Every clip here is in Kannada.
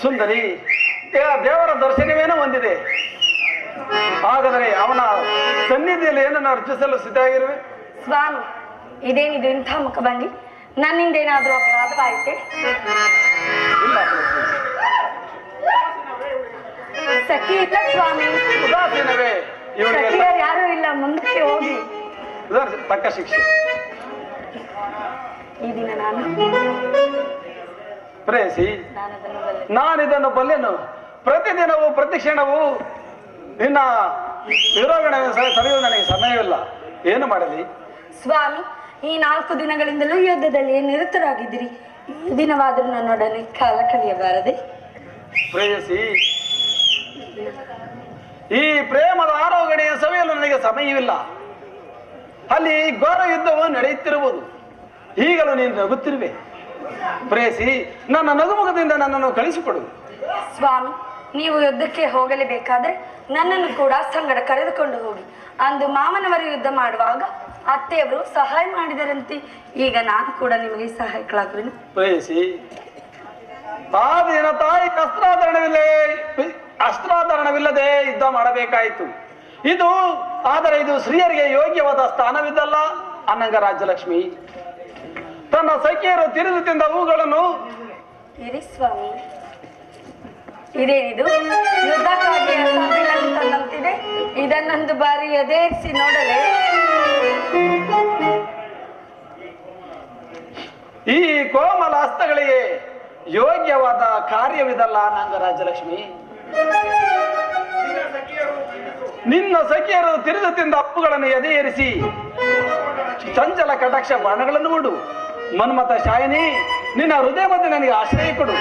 ಸುಂದರಿ, ದೇವರ ದರ್ಶನವೇನೋ ಹೊಂದಿದೆ. ಹಾಗಾದರೆ ಅವನ ಸನ್ನಿಧಿಯಲ್ಲಿ ಏನನ್ನು ಅರ್ಚಿಸಲು ಸಿದ್ಧವಾಗಿರುವೆ? ಸ್ವಾಮಿ, ಇದೇನಿದು ಇಂಥ ಮುಖಭಂಗಿ? ನನ್ನಿಂದ ಏನಾದರೂ ಅಪರಾಧವಾಯಿತೆ? ಇಲ್ಲ ಸಖಿ ಇಲ್ಲ ಸ್ವಾಮಿ. ಉದಾಸೀನವೇ ಇವರಿಗೆ ಯಾರು ಇಲ್ಲ, ಮುಂದಕ್ಕೆ ಹೋಗಿ ತಕ್ಕ ಶಿಕ್ಷೆ. ಈ ದಿನ ನಾನು ಪ್ರೇಯಸಿ, ನಾನಿದನ್ನು ಬಲ್ಲೆನು. ಪ್ರತಿದಿನವೂ ಪ್ರತಿ ಕ್ಷಣವೂ ನಿನ್ನ ವಿರೋಗಣೆ ತಡೆಯುವುದು ನನಗೆ ಸಮಯವಿಲ್ಲ. ಏನು ಮಾಡಲಿ ಸ್ವಾಮಿ? ಈ 4 ದಿನಗಳಿಂದಲೂ ಯುದ್ಧದಲ್ಲಿ ನಿರತರಾಗಿದ್ದೀರಿ. ಈ ದಿನವಾದರೂ ನನ್ನೊಡನೆ ಕಾಲ ಕಳೆಯಬಾರದೆ? ಪ್ರೇಯಸಿ, ಈ ಪ್ರೇಮದ ಆರೋಗಣೆಯ ಸಭೆಯಲು ನನಗೆ ಸಮಯವಿಲ್ಲ. ಅಲ್ಲಿ ಘೋರ ಯುದ್ಧವು ನಡೆಯುತ್ತಿರುವುದು. ಈಗಲೂ ನೀನು ನಗುತ್ತಿರುವೆ. ಪ್ರೇಯಸಿ, ನನ್ನ ನಗುಮುಖದಿಂದ ನನ್ನನ್ನು ಕಳಿಸಿಕೊಡು. ಸ್ವಾಮಿ, ನೀವು ಯುದ್ಧಕ್ಕೆ ಹೋಗಲೇಬೇಕಾದ್ರೆ ನನ್ನನ್ನು ಕೂಡ ಸಂಗಡ ಕರೆದುಕೊಂಡು ಹೋಗಿ. ಅಂದು ಮಾಮನವರು ಯುದ್ಧ ಮಾಡುವಾಗ ಅತ್ತೆಯವರು ಸಹಾಯ ಮಾಡಿದರಂತೆ. ಈಗ ನಾನು ಕೂಡ ನಿಮಗೆ ಸಹಾಯಕಳಾಗುವೆನು. ಪ್ರೇಯಸಿ, ಆ ದಿನ ತಾಯಿ ಅಸ್ತ್ರಾಧಾರಣವಿಲ್ಲದೆ ಯುದ್ಧ ಮಾಡಬೇಕಾಯಿತು. ಆದರೆ ಇದು ಸ್ತ್ರೀಯರಿಗೆ ಯೋಗ್ಯವಾದ ಸ್ಥಾನವಿದ್ದಲ್ಲ. ಅನ್ನಂಗ ರಾಜ್ಯಲಕ್ಷ್ಮಿ ತನ್ನ ಸಖಿಯರು ತಿರಿದು ತಿಂದ ಹೂಗಳನ್ನು ಇರಿ ಸ್ವಾಮಿ. ಇದೇನಿದು? ಯುದ್ಧಕ್ಕಾಗಿ ತಂದಂತಿದೆ. ಇದನ್ನೊಂದು ಬಾರಿ ಎದೇರಿಸಿ ನೋಡಲೇ? ಈ ಕೋಮಲ ಹಸ್ತಗಳಿಗೆ ಯೋಗ್ಯವಾದ ಕಾರ್ಯವಿದಲ್ಲ ಅನ್ನಂಗ ರಾಜ್ಯಲಕ್ಷ್ಮಿ. ನಿನ್ನ ಸಖಿಯರು ತಿರಿದು ತಿಂದ ಅಪ್ಪುಗಳನ್ನು ಎದೆಯೇರಿಸಿ ಚಂಚಲ ಕಟಾಕ್ಷ ಬಾಣಗಳನ್ನು ಕೊಡು. ಮನ್ಮಥ ಶಾಯಿನಿ, ನಿನ್ನ ಹೃದಯ ಮಧ್ಯೆ ನನಗೆ ಆಶ್ರಯ ಕೊಡು.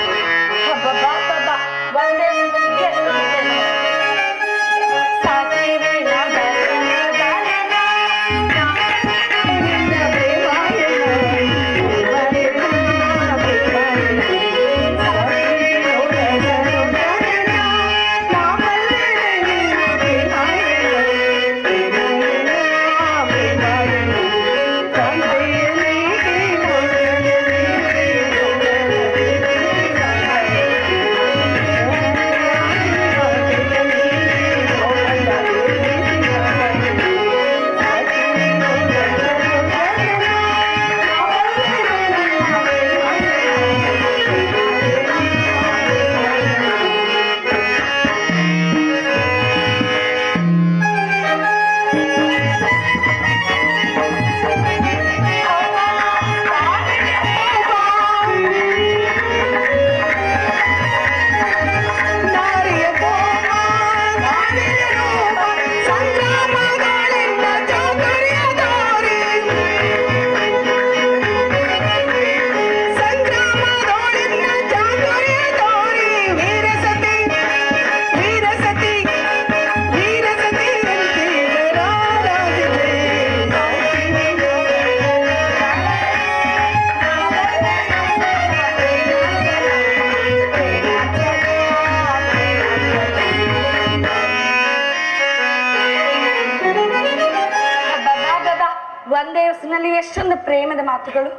ಒಂದೇ ಹೊಸಿನಲ್ಲಿ ಎಷ್ಟೊಂದು ಪ್ರೇಮದ ಮಾತುಗಳು.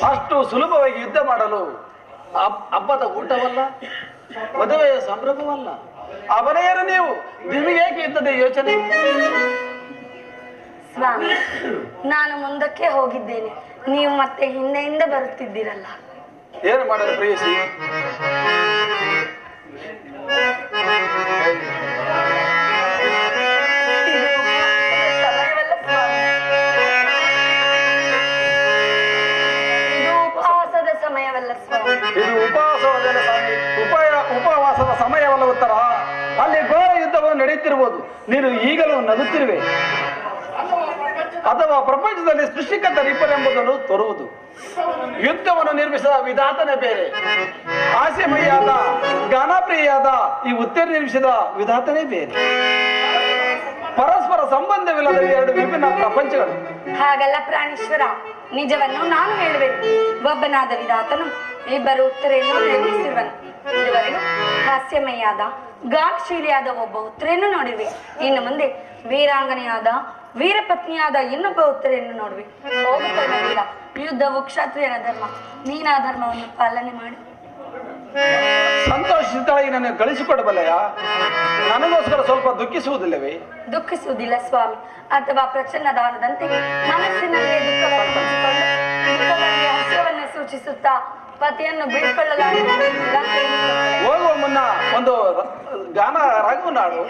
ಅಷ್ಟು ಸುಲಭವಾಗಿ ಯುದ್ಧ ಮಾಡಲು ಹಬ್ಬದ ಊಟವಲ್ಲ, ಮದುವೆಯ ಸಂಭ್ರಮವಲ್ಲ. ಅವನೆಯರು ನೀವು, ನಿಮಗೇಕೆ ಯುದ್ಧದ ಯೋಚನೆ? ಸ್ವಾಮಿ, ನಾನು ಮುಂದಕ್ಕೆ ಹೋಗಿದ್ದೇನೆ, ನೀವು ಮತ್ತೆ ಹಿಂದೆಯಿಂದ ಬರುತ್ತಿದ್ದೀರಲ್ಲ. ಏನು ಮಾಡಲು ಪ್ರೇಯಸಿ? ಇದು ಉಪವಾಸದ ಸಮಯವಲ್ಲ ಉತ್ತರ. ಅಲ್ಲಿ ಘೋರ ಯುದ್ಧವು ನಡೆಯುತ್ತಿರುವುದು. ನೀನು ಈಗಲೂ ನಗುತ್ತಿರುವೆ. ಅಥವಾ ಪ್ರಪಂಚದಲ್ಲಿ ಸೃಷ್ಟಿಕರ್ತ ವಿಫಲೆಂಬುದನ್ನು ತೋರುವುದು. ಯುದ್ಧವನ್ನು ನಿರ್ಮಿಸಿದ ವಿಧಾತನೇ ಬೇರೆ. ಹಾಸ್ಯಮಯಾದ ಗಾನಪ್ರಿಯಾದ ಈ ಉತ್ತರ ನಿರ್ಮಿಸಿದ ವಿಧಾತನೇ ಬೇರೆ. ಪರಸ್ಪರ ಸಂಬಂಧವಿಲ್ಲದ 2 ವಿಭಿನ್ನ ಪ್ರಪಂಚಗಳು. ಹಾಗಲ್ಲ ಪ್ರಾಣೇಶ್ವರ, ನಿಜವನ್ನು ನಾನು ಹೇಳಬೇಕು. ಒಬ್ಬನಾದ ವಿಧಾತನು 2 ಉತ್ತರೆಯನ್ನು ನಿರ್ಮಿಸಿರುವನು. ಇದುವರೆಗೂ ಹಾಸ್ಯಮಯಾದ ಗಾನಶೀಲಿಯಾದ ಒಬ್ಬ ಉತ್ತರೆಯನ್ನು ನೋಡಿರುವೆ. ಇನ್ನು ಮುಂದೆ ವೀರಾಂಗನೆಯಾದ ವೀರಪತ್ನಿಯಾದ ಇನ್ನೊಬ್ಬ ಉತ್ತರೆಯನ್ನು ನೋಡುವೆ. ಹೋಗುತ್ತಿಲ್ಲ, ಯುದ್ಧವು ಕ್ಷತ್ರಿಯನ ಧರ್ಮ, ನೀನಾ ಧರ್ಮವನ್ನು ಪಾಲನೆ ಮಾಡಿ. ಸಂತೋಷಿತಳಾಗಿ ನನ್ನ ಗಳಿಸಿಕೊಡಬಲ್ಲೆಯ? ನನಗೋಸ್ಕರ ಸ್ವಲ್ಪ ದುಃಖಿಸುವುದಿಲ್ಲವೇ? ದುಃಖಿಸುವುದಿಲ್ಲ ಸ್ವಾಮಿ, ಅಥವಾ ಪ್ರಚನ್ನ ದಾನದಂತೆ ಮನಸ್ಸಿನಲ್ಲಿ ದುಃಖವನ್ನು ಹಂಚಿಕೊಂಡು ದುಃಖದಲ್ಲಿ ಹರ್ಷವನ್ನು ಸೂಚಿಸುತ್ತಾ ಪತಿಯನ್ನು ಬೀಳ್ಕೊಳ್ಳಲಾಗುವ. ಹೋಗುವ ಮುನ್ನ ಒಂದು ಗಾನ ರಾಗವನ್ನು ಹಾಡು.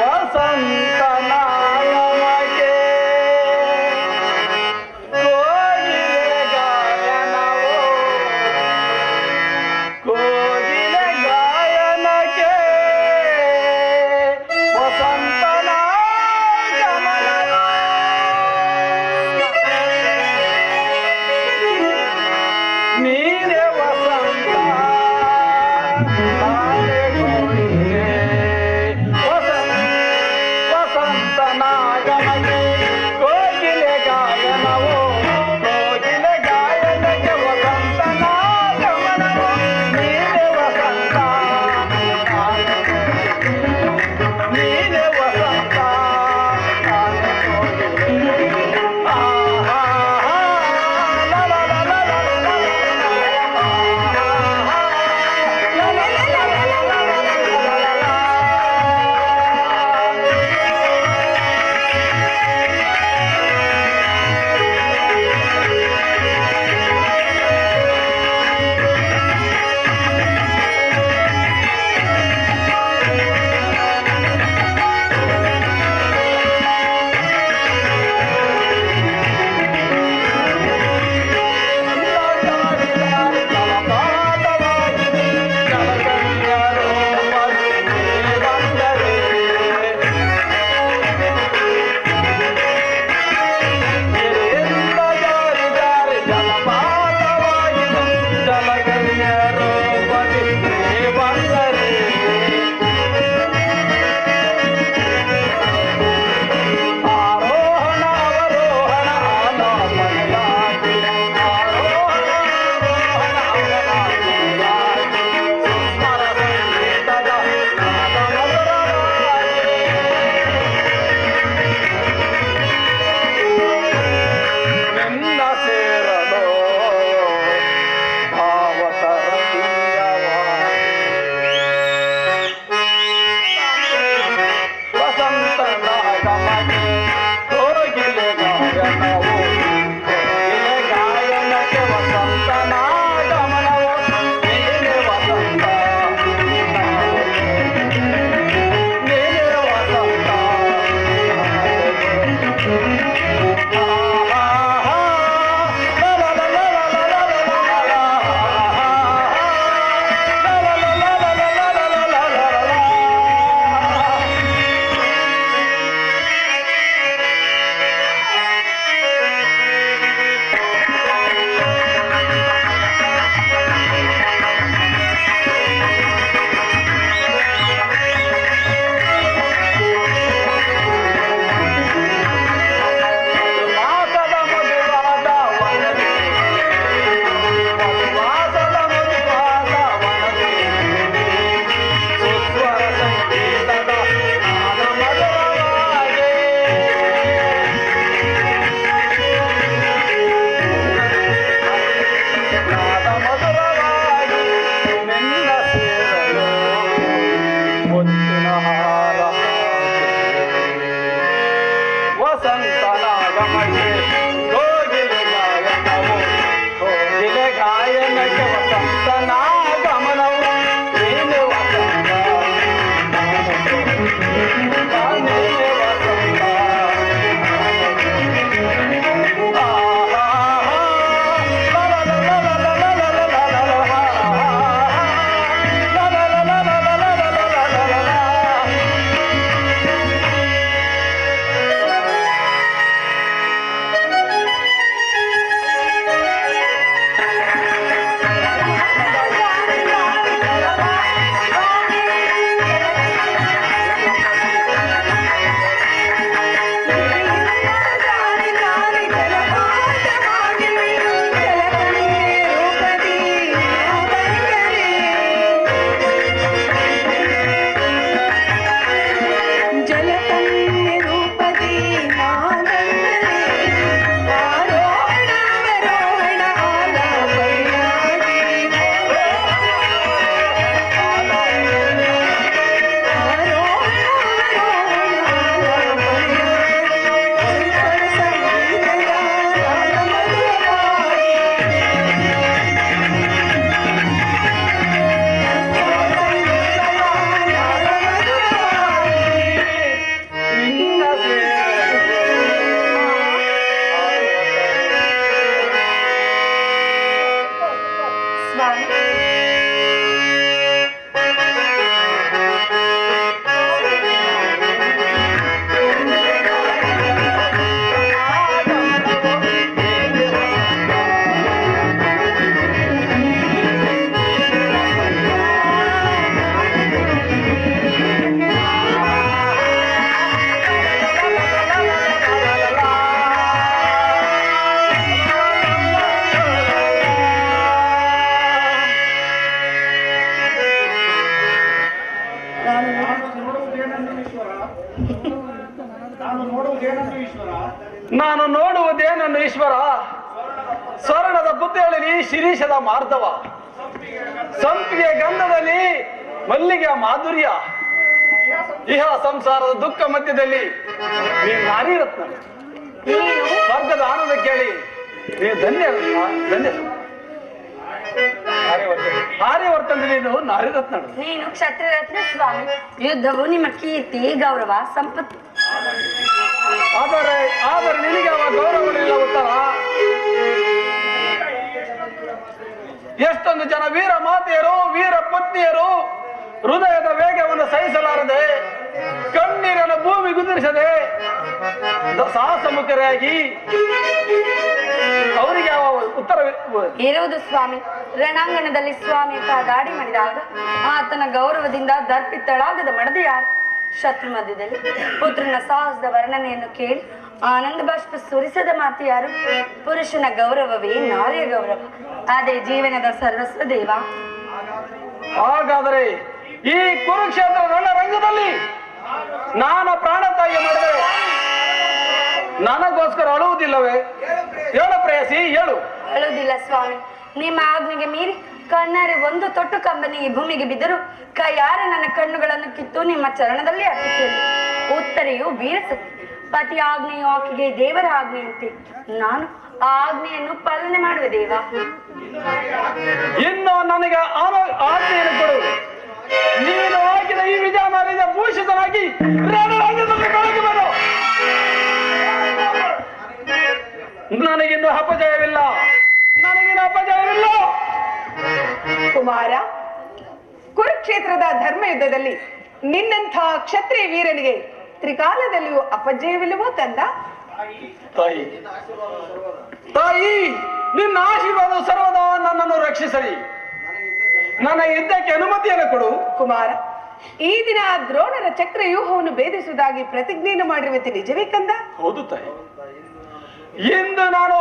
ವಸಂತನ ನಮಗೆ ಕೋಗಿಲೆ ಗಾಯನವೋ, ಕೋಗಿಲೆ ಗಾಯನಕ್ಕೆ ವಸಂತನ ಗಮನವೋ. ನೀನೇ ವಸಂತ ನಾನು ನೋಡುವುದೇನನ್ನು ಈಶ್ವರ? ಸ್ವರ್ಣದ ಪುತ್ಥಳಿಲಿ ಶಿರೀಷದ ಮಾರ್ಧವ, ಸಂಪಿಗೆ ಗಂಧದಲ್ಲಿ ಮಲ್ಲಿಗೆಯ ಮಾಧುರ್ಯ, ಇಹ ಸಂಸಾರದ ದುಃಖ ಮಧ್ಯದಲ್ಲಿ ನೀನು ನಾರಿ ರತ್ನ. ಸ್ವರ್ಗದ ಆನಂದ ಕೇಳಿ ನೀನು ಧನ್ಯ ಧನ್ಯ. ಆರ್ಯವರ್ತನ ನೀನು ನಾರಿ ರತ್ನ. ನೀನು ಕ್ಷತ್ರಿಯ ರತ್ನ ಸ್ವಾಮಿ. ಯುದ್ಧವು ನಿಮ್ಮ ಕೀರ್ತಿ, ಗೌರವ, ಸಂಪತ್ತು. ಆದರೆ ನಿನಗೆ ಅವ ಗೌರವಗಳಿಲ್ಲ ಉತ್ತರ. ಎಷ್ಟೊಂದು ಜನ ವೀರ ಮಾತೆಯರು, ವೀರ ಪತ್ನಿಯರು ಹೃದಯದ ವೇಗವನ್ನು ಸಹಿಸಲಾರದೆ, ಕಣ್ಣೀರನ್ನು ಭೂಮಿ ಗುದಿರಿಸದೆ ಸಾಹಸಮುಖರಾಗಿ ಅವರಿಗೆ ಯಾವ ಉತ್ತರ ಇರುವುದು ಸ್ವಾಮಿ. ರಣಾಂಗಣದಲ್ಲಿ ಸ್ವಾಮಿ ಗಾಡಿ ಮಾಡಿದಾಗ ಆತನ ಗೌರವದಿಂದ ದರ್ಪಿತಳಾಗದ ಮಡದಿ ಯಾರು? ಶತ್ರು ಮಧ್ಯದಲ್ಲಿ ಪುತ್ರನ ಸಾಹಸದ ವರ್ಣನೆಯನ್ನು ಕೇಳಿ ಆನಂದ ಬಾಷ್ಪ ಸುರಿಸದ ಮಾತು ಯಾರು? ಪುರುಷನ ಗೌರವವೇ ನಾರಿಯ ಗೌರವ, ಅದೇ ಜೀವನದ ಸರ್ವಸ್ವ ದೇವ. ಹಾಗಾದರೆ ಈ ಕುರುಕ್ಷೇತ್ರ ರಣರಂಗದಲ್ಲಿ ನಾನು ಪ್ರಾಣ ತಾಯಿ ಮಾಡಿದರೆ ನನಗೋಸ್ಕರ ಅಳುವುದಿಲ್ಲವೇ? ಹೇಳು ಪ್ರೇಯಸಿ, ಹೇಳು. ಅಳುವುದಿಲ್ಲ ಸ್ವಾಮಿ. ನಿಮ್ಮ ಆಜ್ಞೆಗೆ ಮೀರಿ ಕಣ್ಣಾರೆ ಒಂದು ತೊಟ್ಟು ಕಂಬನಿ ಈ ಭೂಮಿಗೆ ಬಿದ್ದರೂ ಕೈಯಾರೆ ನನ್ನ ಕಣ್ಣುಗಳನ್ನು ಕಿತ್ತು ನಿಮ್ಮ ಚರಣದಲ್ಲಿ ಅರ್ಪಿಸಿದೆ. ಉತ್ತರೆಯು ವೀರಸತಿ, ಪತಿ ಆಜ್ಞೆಯು ಆಕೆಗೆ ದೇವರ ಆಜ್ಞೆಯಂತೆ. ನಾನು ಆ ಆಜ್ಞೆಯನ್ನು ಪಾಲನೆ ಮಾಡುವೆ ದೇವ. ಇನ್ನು ನನಗೆ ಆಜ್ಞೆಯನ್ನು ಕೊಡು. ನೀನು ಹಾಕಿದ ಈ ವಿಜಯಮಾಲಿಂದ ಭೂಷಿತನಾಗಿ ರಣರಂಗದಲ್ಲಿ ಬೆಳಗ್ಗೆ ಬರು. ನನಗಿನ್ನು ಅಪಜಯವಿಲ್ಲ, ನನಗಿನ್ನು ಅಪಜಯವಿಲ್ಲ. ಕುಮಾರ, ಕುರುಕ್ಷೇತ್ರದ ಧರ್ಮ ಯುದ್ಧದಲ್ಲಿ ನಿನ್ನಂಥ ಕ್ಷತ್ರಿಯ ವೀರನಿಗೆ ತ್ರಿಕಾಲದಲ್ಲಿಯೂ ಅಪಜಯವಿಲ್ಲವೋ ಕಂದ? ತಾಯಿ, ತಾಯಿ, ನಿನ್ನ ಆಶೀರ್ವಾದ ಸರ್ವದಾ ನನ್ನನ್ನು ರಕ್ಷಿಸಲಿ. ನನ್ನ ಯುದ್ಧಕ್ಕೆ ಅನುಮತಿಯನ್ನು ಕೊಡು. ಕುಮಾರ, ಈ ದಿನ ದ್ರೋಣರ ಚಕ್ರ ವ್ಯೂಹವನ್ನು ಭೇದಿಸುವುದಾಗಿ ಪ್ರತಿಜ್ಞೆಯನ್ನು ಮಾಡಿರುವಂತೆ ನಿಜವೇ ಕಂದ? ಹೌದು ತಾಯಿ. ಇಂದು ನಾನು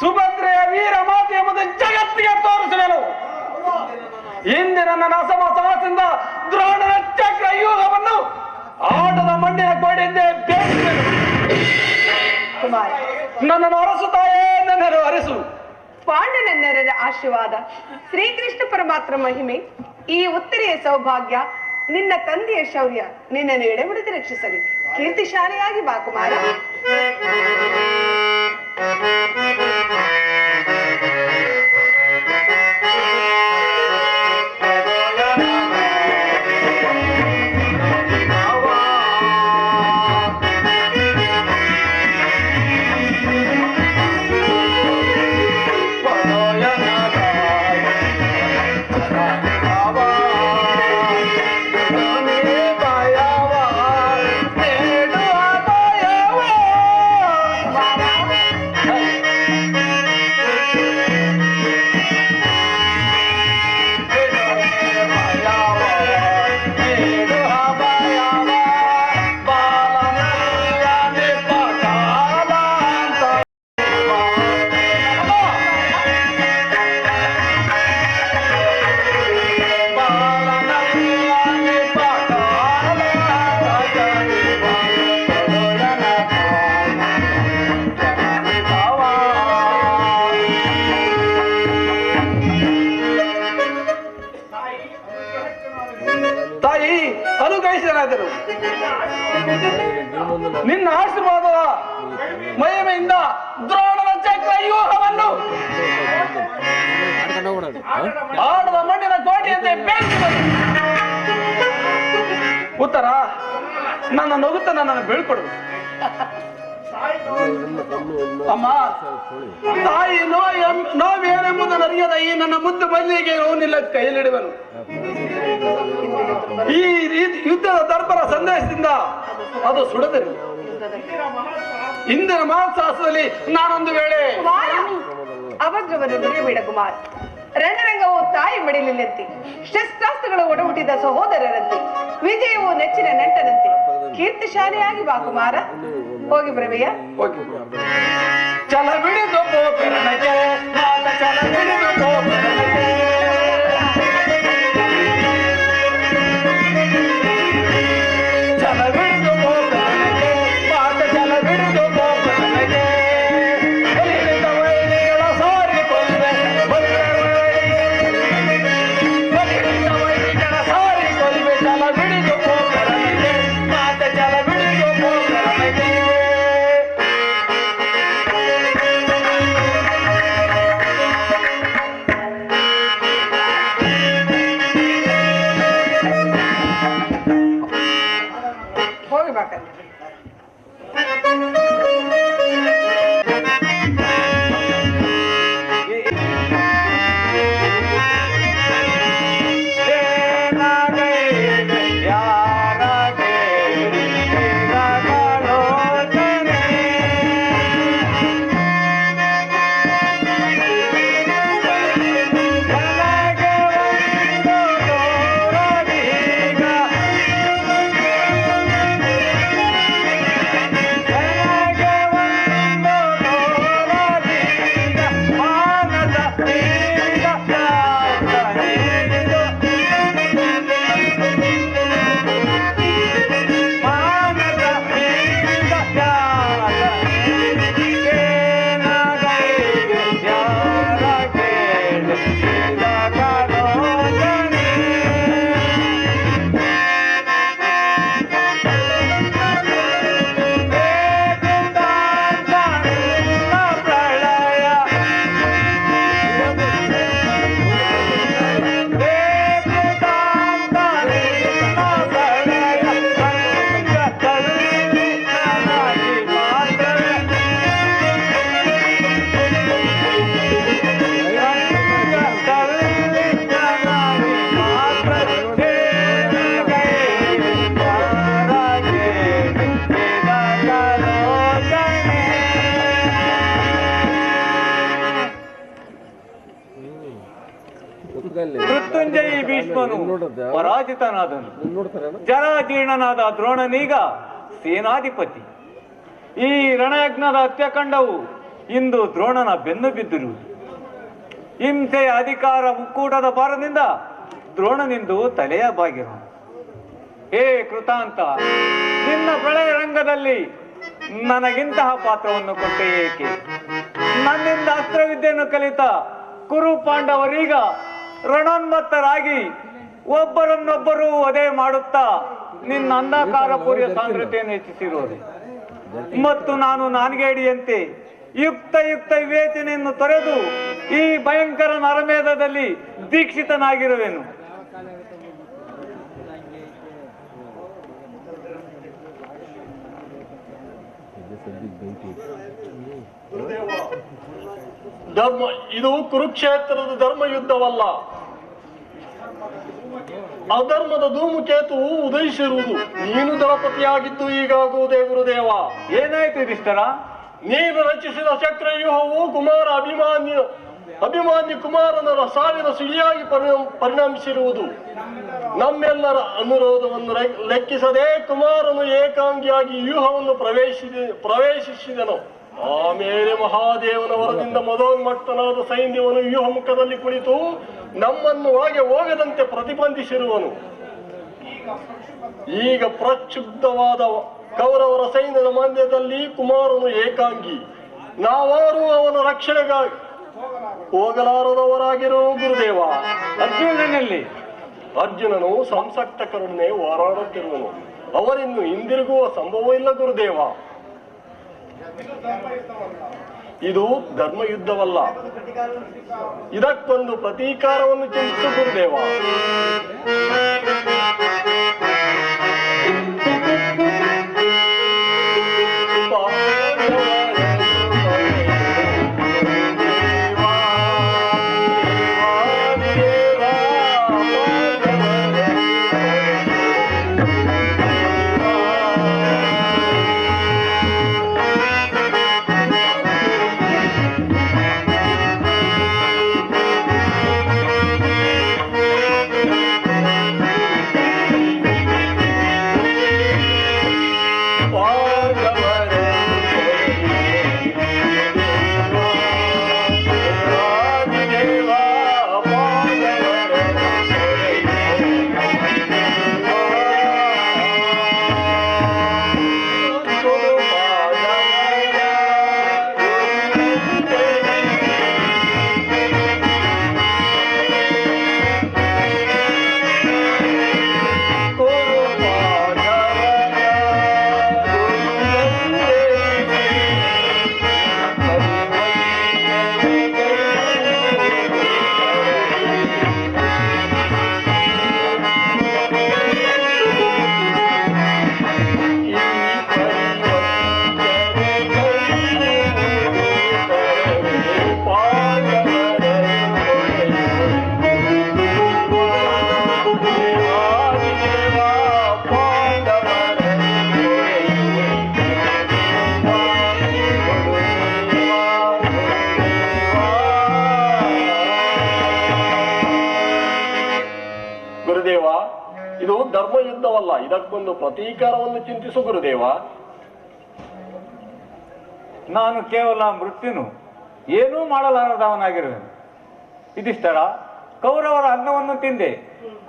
ಸುಭದ್ರೆಯ ವೀರ ಮಾತೆ ಎಂಬುದು ಜಗತ್ತಿಗೆ ತೋರಿಸುವೆನು. ಇಂದಿನ ನನ್ನ ಅಸಮ ಸಾಹಸದಿಂದ ದ್ರೋಣರ ಚಕ್ರ ವ್ಯೂಹವನ್ನು ಆಟದ ಮಣ್ಣಿನ ಗೋಡೆಯಿಂದೇ ಬೇಯಿಸುವೆನು. ಕುಮಾರ, ನನ್ನನ್ನು ಅರಸುತ್ತಾಯೇ, ನನ್ನನ್ನು ಅರಸು. ಪಾಂಡನನ್ನರ ಆಶೀರ್ವಾದ, ಶ್ರೀಕೃಷ್ಣ ಪರಮಾತ್ಮ ಮಹಿಮೆ, ಈ ಉತ್ತರೆಯ ಸೌಭಾಗ್ಯ, ನಿನ್ನ ತಂದೆಯ ಶೌರ್ಯ ನಿನ್ನನ್ನು ಎಡೆಬಿಡದೆ ರಕ್ಷಿಸಲಿ. ಕೀರ್ತಿಶಾಲಿಯಾಗಿ ಬಾ ಕುಮಾರ. ತಾಯಿ, ಅನುಗ್ರಹಿಸಲಾದರು. ನಿನ್ನ ಆಶೀರ್ವಾದದ ಮಹಿಮೆಯಿಂದ ದ್ರೋಣದ ಚಕ್ರ ವ್ಯೂಹವನ್ನು ಆಡದ ಮಣ್ಣಿನ ಕೋಟೆಯಂತೆ ಬೇಯಿಸಿದರು. ಉತ್ತರ, ನನ್ನ ನಗುತ್ತ ನನ್ನನ್ನು ಬೀಳ್ಕೊಡು. ಅಮ್ಮ, ತಾಯಿ ನೋವೇನೆಂಬುದನ್ನು ಅರಿಯದ ಈ ನನ್ನ ಮುದ್ದು ಮಲ್ಲಿಗೆ ನೋವಿಲ್ಲ ಕೈಲಿಡುವನು. ಈ ಯುದ್ಧದ ದರ್ಪರ ಸಂದೇಶದಿಂದ ಅದು ಸುಡದಿರು. ಇಂದಿನ ಮಹಾಸಾಹಸದಲ್ಲಿ ನಾನೊಂದು ವೇಳೆ ಅಭದ್ರವನ್ನು ನುಡಿಯಬೇಡ ಕುಮಾರ್. ರಣರಂಗವು ತಾಯಿ ಮಡಿಲಿನಂತೆ, ಶಸ್ತ್ರಾಸ್ತ್ರಗಳು ಒಡಹುಟ್ಟಿದ ಸಹೋದರರಂತೆ, ವಿಜಯವು ನೆಚ್ಚಿನ ನೆಂಟನಂತೆ. ಕೀರ್ತಿಶಾಲಿಯಾಗಿ ಬಾ ಕುಮಾರ. ಹೋಗಿ ಬರವೆಯ? ಚಲ ಬಿಡಿದು ಗೋಪುರನಗೆ, ಚಲ ಬಿಡಿದು ಗೋಪುರನಗೆ. ಕನ್ಯೆ. ಮೃತ್ಯುಂಜಯಿ ಭೀಷ್ಮನು ಪರಾಜಿತನಾದನು. ಜರಾಜೀರ್ಣನಾದ ದ್ರೋಣನೀಗ ಸೇನಾಧಿಪತಿ. ಈ ರಣಯಜ್ಞದ ಹತ್ಯಕಂಡವು ಇಂದು ದ್ರೋಣನ ಬೆನ್ನು ಬಿದ್ದಿರುವುದು. ಹಿಂಸೆಯ ಅಧಿಕಾರ ಮುಕ್ಕೂಟದ ಭಾರದಿಂದ ದ್ರೋಣನಿಂದು ತಲೆಯ ಬಾಗಿರು. ಹೇ ಕೃತಾಂತ, ನಿನ್ನ ಪ್ರಳಯ ರಂಗದಲ್ಲಿ ನನಗಿಂತಹ ಪಾತ್ರವನ್ನು ಕೊಟ್ಟೆ ಏಕೆ? ನನ್ನಿಂದ ಅಸ್ತ್ರವಿದ್ಯೆಯನ್ನು ಕಲಿತ ಕುರು ಪಾಂಡವರೀಗ ರಣೋನ್ಮತ್ತರಾಗಿ ಒಬ್ಬರನ್ನೊಬ್ಬರು ವಧೆ ಮಾಡುತ್ತಾ ನಿನ್ನ ಅಂಧಕಾರಪೂರ್ಯ ಸಾಂದ್ರತೆಯನ್ನು ಹೆಚ್ಚಿಸಿರುವುದು. ಮತ್ತು ನಾನು ನಾನ್ಗೇಡಿಯಂತೆ ಯುಕ್ತ ವಿವೇಚನೆಯನ್ನು ತೊರೆದು ಈ ಭಯಂಕರ ನರಮೇಧದಲ್ಲಿ ದೀಕ್ಷಿತನಾಗಿರುವೆನು. ಧರ್ಮ ಇದು ಕುರುಕ್ಷೇತ್ರದ ಧರ್ಮ ಯುದ್ಧವಲ್ಲ, ಅಧರ್ಮದ ಧೂಮುಕೇತುವು ಉದಯಿಸಿರುವುದು. ನೀನು ದಳಪತಿಯಾಗಿದ್ದು ಈಗಾಗುವುದೇ ಗುರುದೇವ. ಏನಾಯ್ತು ಯುಧಿಷ್ಠರ? ನೀನು ರಚಿಸಿದ ಚಕ್ರವ್ಯೂಹವು ಕುಮಾರ ಅಭಿಮಾನ್ಯ ಕುಮಾರನ ಸಾವಿನ ಸುಳಿಯಾಗಿ ಪರಿಣಮಿಸಿರುವುದು. ನಮ್ಮೆಲ್ಲರ ಅನುರೋಧವನ್ನು ಲೆಕ್ಕಿಸದೆ ಕುಮಾರನು ಏಕಾಂಗಿಯಾಗಿ ವ್ಯೂಹವನ್ನು ಪ್ರವೇಶಿಸಿದನು. ಆಮೇಲೆ ಮಹಾದೇವನ ವರದಿಂದ ಮದೋನ್ಮತ್ತನಾದ ಸೈನ್ಯವನ್ನು ವ್ಯೂಹ ಮುಖದಲ್ಲಿ ಕುಳಿತು ನಮ್ಮನ್ನು ಒಳಗೆ ಹೋಗದಂತೆ ಪ್ರತಿಬಂಧಿಸಿರುವನು. ಈಗ ಪ್ರಕ್ಷುಬ್ಧವಾದ ಕೌರವರ ಸೈನ್ಯದ ಮಧ್ಯದಲ್ಲಿ ಕುಮಾರನು ಏಕಾಂಗಿ. ನಾವಾರು ಅವನ ರಕ್ಷಣೆಗಾಗಿ ಹೋಗಲಾರದವರಾಗಿರುವ ಗುರುದೇವ. ಅರ್ಜುನನಲ್ಲಿ ಅರ್ಜುನನು ಸಂಸಕ್ತಕರನ್ನೇ ಹೋರಾಡುತ್ತಿರುವನು. ಅವರಿನ್ನು ಹಿಂದಿರುಗುವ ಸಂಭವವಿಲ್ಲ ಗುರುದೇವ. ಇದು ಧರ್ಮಯುದ್ಧವಲ್ಲ, ಇದಕ್ಕೊಂದು ಪ್ರತೀಕಾರವನ್ನು ಚಿಂತಿಸು ಗುರುದೇವ. ಯುದ್ಧವಲ್ಲ, ಇದಕ್ಕೊಂದು ಪ್ರತೀಕಾರವನ್ನು ಚಿಂತಿಸು ಗುರುದೇವ. ನಾನು ಕೇವಲ ಮೃತ್ಯುನು ಏನೂ ಮಾಡಲಾರದವನಾಗಿರುವೆನು. ಯುಧಿಷ್ಠರ, ಕೌರವರ ಅನ್ನವನ್ನು ತಿಂದೆ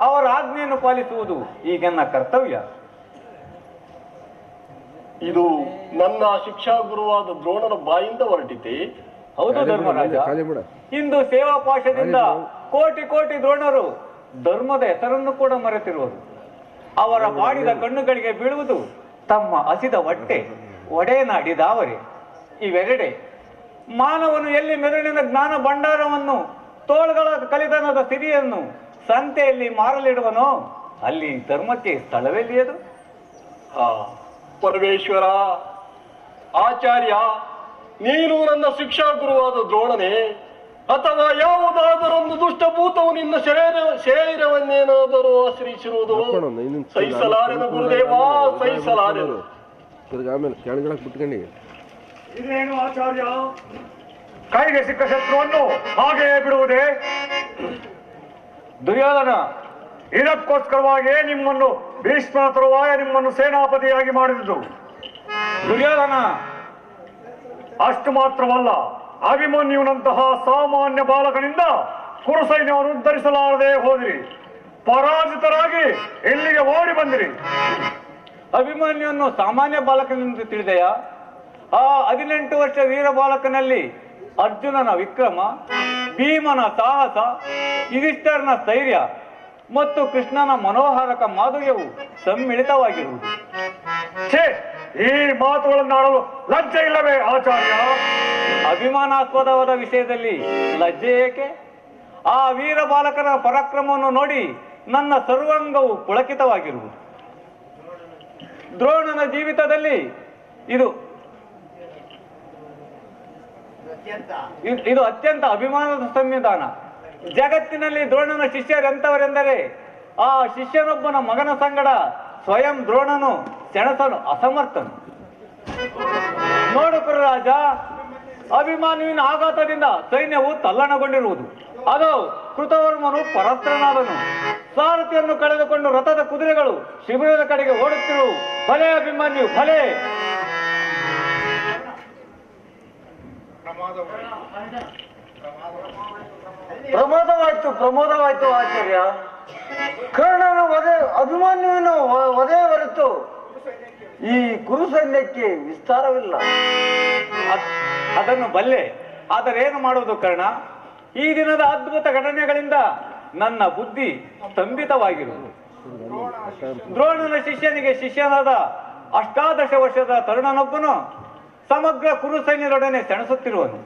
ಅವರ ಆಜ್ಞೆಯನ್ನು ಪಾಲಿಸುವುದು ಈಗೆನ್ನ ಕರ್ತವ್ಯ. ಇದು ನನ್ನ ಶಿಕ್ಷಾ ಗುರುವಾದ ದ್ರೋಣನ ಬಾಯಿಂದ ಹೊರಟಿತೆ. ಹೌದು ಧರ್ಮರಾಜ. ಇಂದು ಸೇವಾಪಾಶದಿಂದ ಕೋಟಿ ಕೋಟಿ ದ್ರೋಣರು ಧರ್ಮದ ಹೆಸರನ್ನು ಕೂಡ ಮರೆತಿರುವುದು. ಅವರ ಮಾಡಿದ ಕಣ್ಣುಗಳಿಗೆ ಬೀಳುವುದು ತಮ್ಮ ಹಸಿದ ಹೊಟ್ಟೆ, ಒಡೆಯನಾಡಿದಾವರೆ ಇವೆರಡೆ. ಮಾನವನು ಎಲ್ಲಿ ಮೆದುಳಿನ ಜ್ಞಾನ ಭಂಡಾರವನ್ನು, ತೋಳ್ಗಳ ಕಲಿತನದ ಸಿರಿಯನ್ನು ಸಂತೆಯಲ್ಲಿ ಮಾರಲಿಡುವನೋ ಅಲ್ಲಿ ಧರ್ಮಕ್ಕೆ ಸ್ಥಳವೆಲ್ಲಿಯದು? ಪರಮೇಶ್ವರ, ಆಚಾರ್ಯ, ನೀನು ನನ್ನ ಶಿಕ್ಷಾ ಗುರುವಾದ ದ್ರೋಣನೇ, ಅಥವಾ ಯಾವುದಾದರೊಂದು ದುಷ್ಟಭೂತವು ನಿನ್ನ ಶರೀರವನ್ನೇನಾದರೂ ಆಶ್ರಯಿಸಿರುವುದು ಸಹಿಸಲಾರೆನು ಗುರುದೇವ, ಸಹಿಸಲಾರೆನು. ಆಮೇಲೆ ಕೆಳಗಿಳಕ್ ಬಿಟ್ಕೊಂಡು ಇದೇನು ಆಚಾರ್ಯ, ಕೈಗೆ ಸಿಕ್ಕ ಶತ್ರುವನ್ನು ಹಾಗೆಯೇ ಬಿಡುವುದೇ? ದುರ್ಯೋಧನ, ಇದಕ್ಕೋಸ್ಕರವಾಗಿಯೇ ನಿಮ್ಮನ್ನು ಭೀಷ್ಮ ತರುವಾಯ ನಿಮ್ಮನ್ನು ಸೇನಾಪತಿಯಾಗಿ ಮಾಡಿದುದು. ದುರ್ಯೋಧನ, ಅಷ್ಟು ಮಾತ್ರವಲ್ಲ, ಅಭಿಮನ್ಯುನಂತಹ ಸಾಮಾನ್ಯ ಬಾಲಕನಿಂದ ಕುರು ಸೈನ್ಯವನ್ನು ಉದ್ಧರಿಸಲಾರದೆ ಹೋದಿರಿ. ಪರಾಜಿತರಾಗಿ ಇಲ್ಲಿಗೆ ಓಡಿ ಬಂದಿರಿ. ಅಭಿಮನ್ಯುವನ್ನು ಸಾಮಾನ್ಯ ಬಾಲಕನೆಂದು ತಿಳಿದೆಯಾ? ಆ 18 ವರ್ಷ ವೀರ ಬಾಲಕನಲ್ಲಿ ಅರ್ಜುನನ ವಿಕ್ರಮ, ಭೀಮನ ಸಾಹಸ, ಯುಧಿಷ್ಠರನ ಸ್ಥೈರ್ಯ ಮತ್ತು ಕೃಷ್ಣನ ಮನೋಹಾರಕ ಮಾಧುರ್ಯವು ಸಮ್ಮಿಳಿತವಾಗಿರುವುದು. ಛೇ, ಈ ಮಾತುಗಳನ್ನಾಡಲು ಲಜ್ಜೆ ಇಲ್ಲವೇ ಆಚಾರ್ಯ? ಅಭಿಮಾನಾಸ್ಪದವಾದ ವಿಷಯದಲ್ಲಿ ಲಜ್ಜೆ ಏಕೆ? ಆ ವೀರ ಬಾಲಕರ ಪರಾಕ್ರಮವನ್ನು ನೋಡಿ ನನ್ನ ಸರ್ವಾಂಗವು ಪುಳಕಿತವಾಗಿರುವುದು. ದ್ರೋಣನ ಜೀವಿತದಲ್ಲಿ ಇದು ಅತ್ಯಂತ ಅಭಿಮಾನದ ಸಂವಿಧಾನ. ಜಗತ್ತಿನಲ್ಲಿ ದ್ರೋಣನ ಶಿಷ್ಯರೆಂತವರೆಂದರೆ ಆ ಶಿಷ್ಯನೊಬ್ಬನ ಮಗನ ಸಂಗಡ ಸ್ವಯಂ ದ್ರೋಣನು ಸೆಣಸಲು ಅಸಮರ್ಥನು. ನೋಡು ರಾಜ, ಅಭಿಮಾನುವಿನ ಆಘಾತದಿಂದ ಸೈನ್ಯವು ತಲ್ಲಣಗೊಂಡಿರುವುದು. ಅದು ಕೃತವರ್ಮನು ಪರಾಸ್ತ್ರನಾದನು. ಸಾರಥಿಯನ್ನು ಕಳೆದುಕೊಂಡು ರಥದ ಕುದುರೆಗಳು ಶಿಬಿರದ ಕಡೆಗೆ ಓಡುತ್ತಿರುವು. ಭಲೆ ಅಭಿಮನ್ಯು, ಭಲೆ! ಪ್ರಮೋದವಾಯ್ತು ಆಚಾರ್ಯ. ಕರ್ಣನ ವಧೆ, ಅಭಿಮನ್ಯುವಿನ ವಧೆ ಹೊರತು ಈ ಕುರು ಸೈನ್ಯಕ್ಕೆ ವಿಸ್ತಾರವಿಲ್ಲ. ಅದನ್ನು ಬಲ್ಲೆ, ಆದರೆ ಏನು ಮಾಡುವುದು ಕರ್ಣ? ಈ ದಿನದ ಅದ್ಭುತ ಘಟನೆಗಳಿಂದ ನನ್ನ ಬುದ್ಧಿ ಸ್ತಂಭಿತವಾಗಿರುವುದು. ದ್ರೋಣನ ಶಿಷ್ಯನಿಗೆ ಶಿಷ್ಯನಾದ 18 ವರ್ಷದ ತರುಣನೊಬ್ಬನು ಸಮಗ್ರ ಕುರು ಸೈನ್ಯದೊಡನೆ ಸೆಣಸುತ್ತಿರುವನು.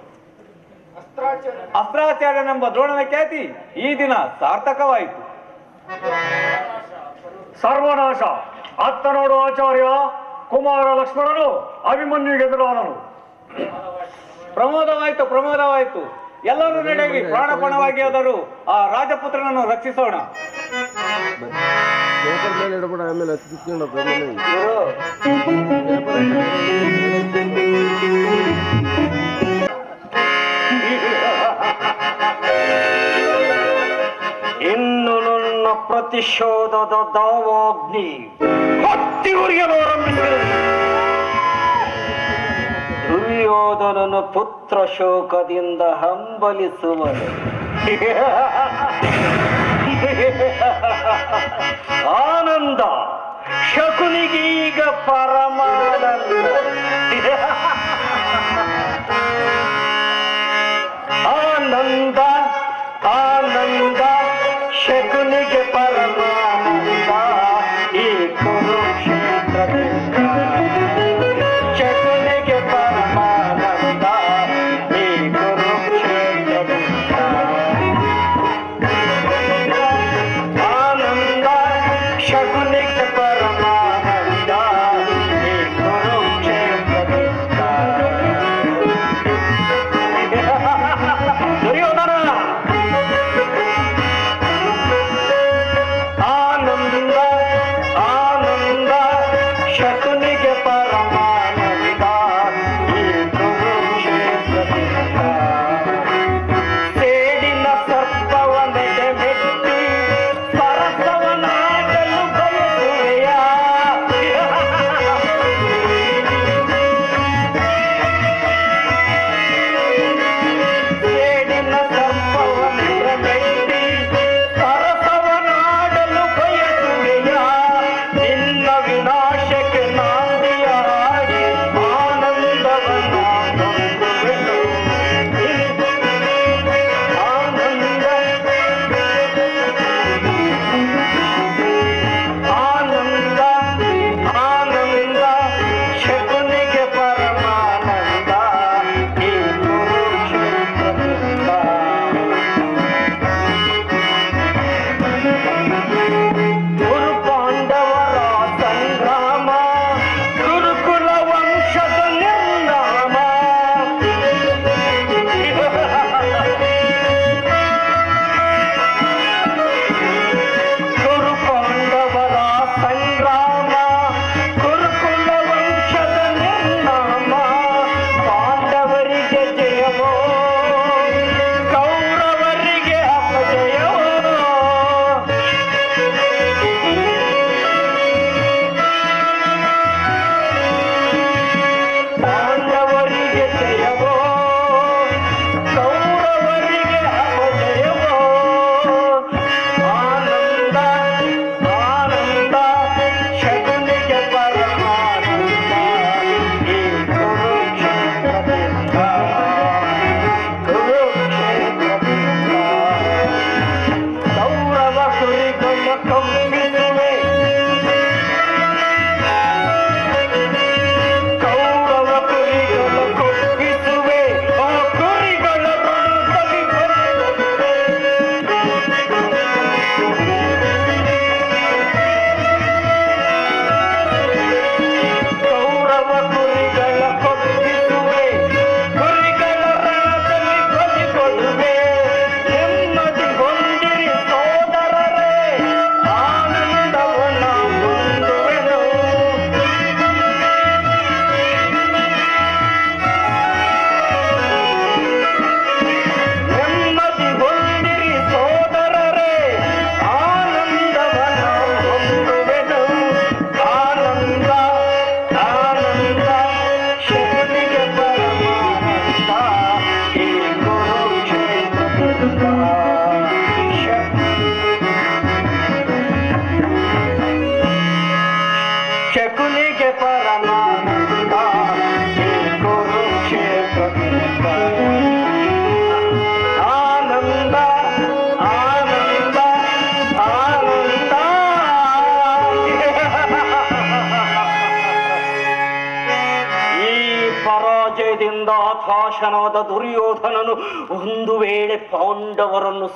ಅಸ್ತ್ರಾಚಾರ್ಯನೆಂಬ ದ್ರೋಣನ ಖ್ಯಾತಿ ಈ ದಿನ ಸಾರ್ಥಕವಾಯಿತು. ಸರ್ವನಾಶ! ಅತ್ತ ನೋಡು ಆಚಾರ್ಯ, ಕುಮಾರ ಲಕ್ಷ್ಮಣನು ಅಭಿಮನ್ಯುಗೆ ಎದುರಾದನು. ಪ್ರಮೋದವಾಯಿತು. ಎಲ್ಲರೂ ನಡೆಯಿರಿ, ಪ್ರಾಣಪಣವಾಗಿ ಆದರೂ ಆ ರಾಜಪುತ್ರನನ್ನು ರಕ್ಷಿಸೋಣ. ಮೇಲೆ ಇಡಬೇಡ, ಆಮೇಲೆ ಹತ್ತಿಕೊಂಡು ಇನ್ನು ನನ್ನ ಪ್ರತಿಶೋಧದ ದಾವಾಗ್ನಿ ಹತ್ತಿ ಉರಿಯಲಾರಂಭಿಸಿದೆ. ದುರ್ಯೋಧನನ ಪುತ್ರ ಶೋಕದಿಂದ ಹಂಬಲಿಸುವನು. ಆನಂದ ಶಕುನಿಗೀಗ ಪರಮಾನಂದ. ಆನಂದ ಆನಂದ ಶಕುನಿಗೆ ಪರಮಾನಂದ. ಈ ಕುರುಕ್ಷೇತ್ರದಿಂದ ಶಕುನಿಗೆ ಪರಮಾನಂದ. ಈ ಕುರುಕ್ಷೇತ್ರದಿಂದ ಆನಂದ ಶಕುನಿಗೆ ಪರಮಾನಂದ. ಈ ಕುರುಕ್ಷೇತ್ರ ಹತಾಶನಾದ ದುರ್ಯೋಧನನು ಒಂದು ವೇಳೆ ಪಾಂಡವರನ್ನು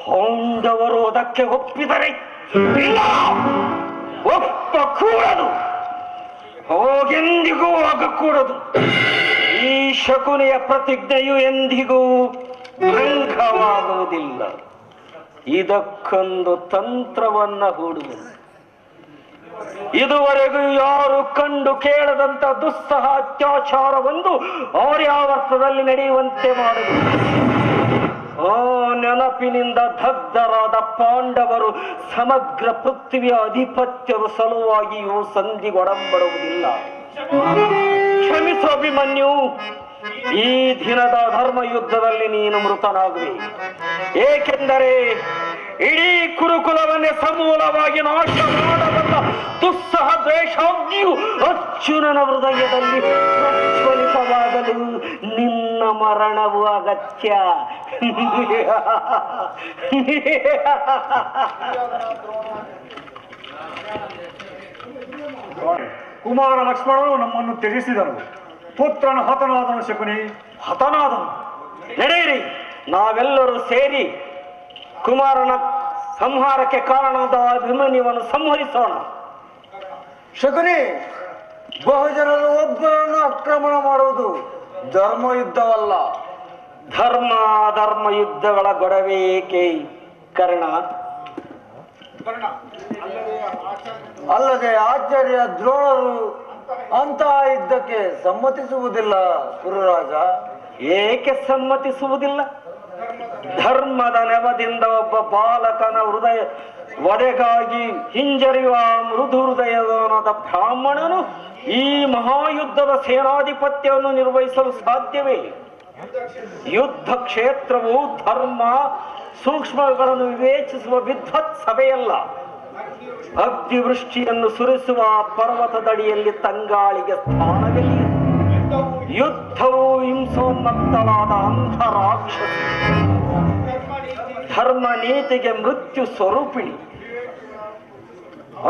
ಪಾಂಡವರು ಅದಕ್ಕೆ ಒಪ್ಪಿದರೆ ಇಲ್ಲ, ಒಪ್ಪಕೂಡದು, ಹೋಗೆಂದಿಗೂ ಆಗಕೂಡದು. ಈ ಶಕುನಿಯ ಪ್ರತಿಜ್ಞೆಯು ಎಂದಿಗೂ ಭಂಗವಾಗುವುದಿಲ್ಲ. ಇದಕ್ಕೊಂದು ತಂತ್ರವನ್ನ ಹೂಡುವುದು. ಇದುವರೆಗೂ ಯಾರು ಕಂಡು ಕೇಳದಂತ ದುಸ್ಸಹ ಅತ್ಯಾಚಾರವೊಂದು ಆರ್ಯಾವರ್ತದಲ್ಲಿ ನಡೆಯುವಂತೆ ಮಾಡುವುದು. ಆ ನೆನಪಿನಿಂದ ದಗ್ಧರಾದ ಪಾಂಡವರು ಸಮಗ್ರ ಪೃಥ್ವಿಯ ಅಧಿಪತ್ಯದ ಸಲುವಾಗಿಯೂ ಸಂಧಿಗೊಡಂಬಡುವುದಿಲ್ಲ. ಕ್ಷಮಿಸು ಅಭಿಮನ್ಯು, ಈ ದಿನದ ಧರ್ಮ ಯುದ್ಧದಲ್ಲಿ ನೀನು ಮೃತನಾಗುವೆ. ಏಕೆಂದರೆ ಇಡೀ ಕುರುಕುಲವನ್ನೇ ಸಮೂಲವಾಗಿ ನಾಶ ಮಾಡಬಲ್ಲ ದುಸ್ಸಹ ದ್ವೇಷಾಗ್ನಿಯು ಅರ್ಜುನನ ಹೃದಯದಲ್ಲಿ ಪ್ರಜ್ವಲಿತವಾಗಲು ನಿನ್ನ ಮರಣವು ಅಗತ್ಯ. ಕುಮಾರ ಲಕ್ಷ್ಮಣನು ನಮ್ಮನ್ನು ತ್ಯಜಿಸಿದನು. ಪುತ್ರನ ಹತನಾದನು. ಶಕುನಿ ಹತನಾದನು. ನಡೆಯಿರಿ, ನಾವೆಲ್ಲರೂ ಸೇರಿ ಕುಮಾರನ ಸಂಹಾರಕ್ಕೆ ಕಾರಣವಾದ ಅಭಿಮನ್ಯುವನ್ನು ಸಂಹರಿಸೋಣ. ಶಕುನಿ, ಬಹುಜನರು ಒಬ್ಬರನ್ನು ಆಕ್ರಮಣ ಮಾಡುವುದು ಧರ್ಮ ಯುದ್ಧವಲ್ಲ. ಧರ್ಮ ಅಧರ್ಮ ಯುದ್ಧಗಳ ಗೊಡವೇಕೆ ಕರ್ಣ? ಅಲ್ಲದೆ ಆಚಾರ್ಯ ದ್ರೋಣರು ಅಂತಹ ಯುದ್ಧಕ್ಕೆ ಸಮ್ಮತಿಸುವುದಿಲ್ಲ. ಕುರುರಾಜ, ಏಕೆ ಸಮ್ಮತಿಸುವುದಿಲ್ಲ? ಧರ್ಮದ ನೆವದಿಂದ ಒಬ್ಬ ಬಾಲಕನ ಹೃದಯ ವಧೆಗಾಗಿ ಹಿಂಜರಿಯುವ ಮೃದು ಹೃದಯದ ಬ್ರಾಹ್ಮಣನು ಈ ಮಹಾಯುದ್ಧದ ಸೇನಾಧಿಪತ್ಯವನ್ನು ನಿರ್ವಹಿಸಲು ಸಾಧ್ಯವೇ? ಯುದ್ಧ ಕ್ಷೇತ್ರವು ಧರ್ಮ ಸೂಕ್ಷ್ಮಗಳನ್ನು ವಿವೇಚಿಸುವ ವಿದ್ವತ್ ಸಭೆಯಲ್ಲ. ಅಗ್ನಿವೃಷ್ಟಿಯನ್ನು ಸುರಿಸುವ ಪರ್ವತದಡಿಯಲ್ಲಿ ತಂಗಾಳಿಗೆ ಸ್ಥಾನವಿಲ್ಲ. ಯುದ್ಧವು ಹಿಂಸೋನ್ಮತ್ತಳಾದ ಅಂಧ ರಾಕ್ಷಸ. ಧರ್ಮ ನೀತಿಗೆ ಮೃತ್ಯು ಸ್ವರೂಪಿಣಿ.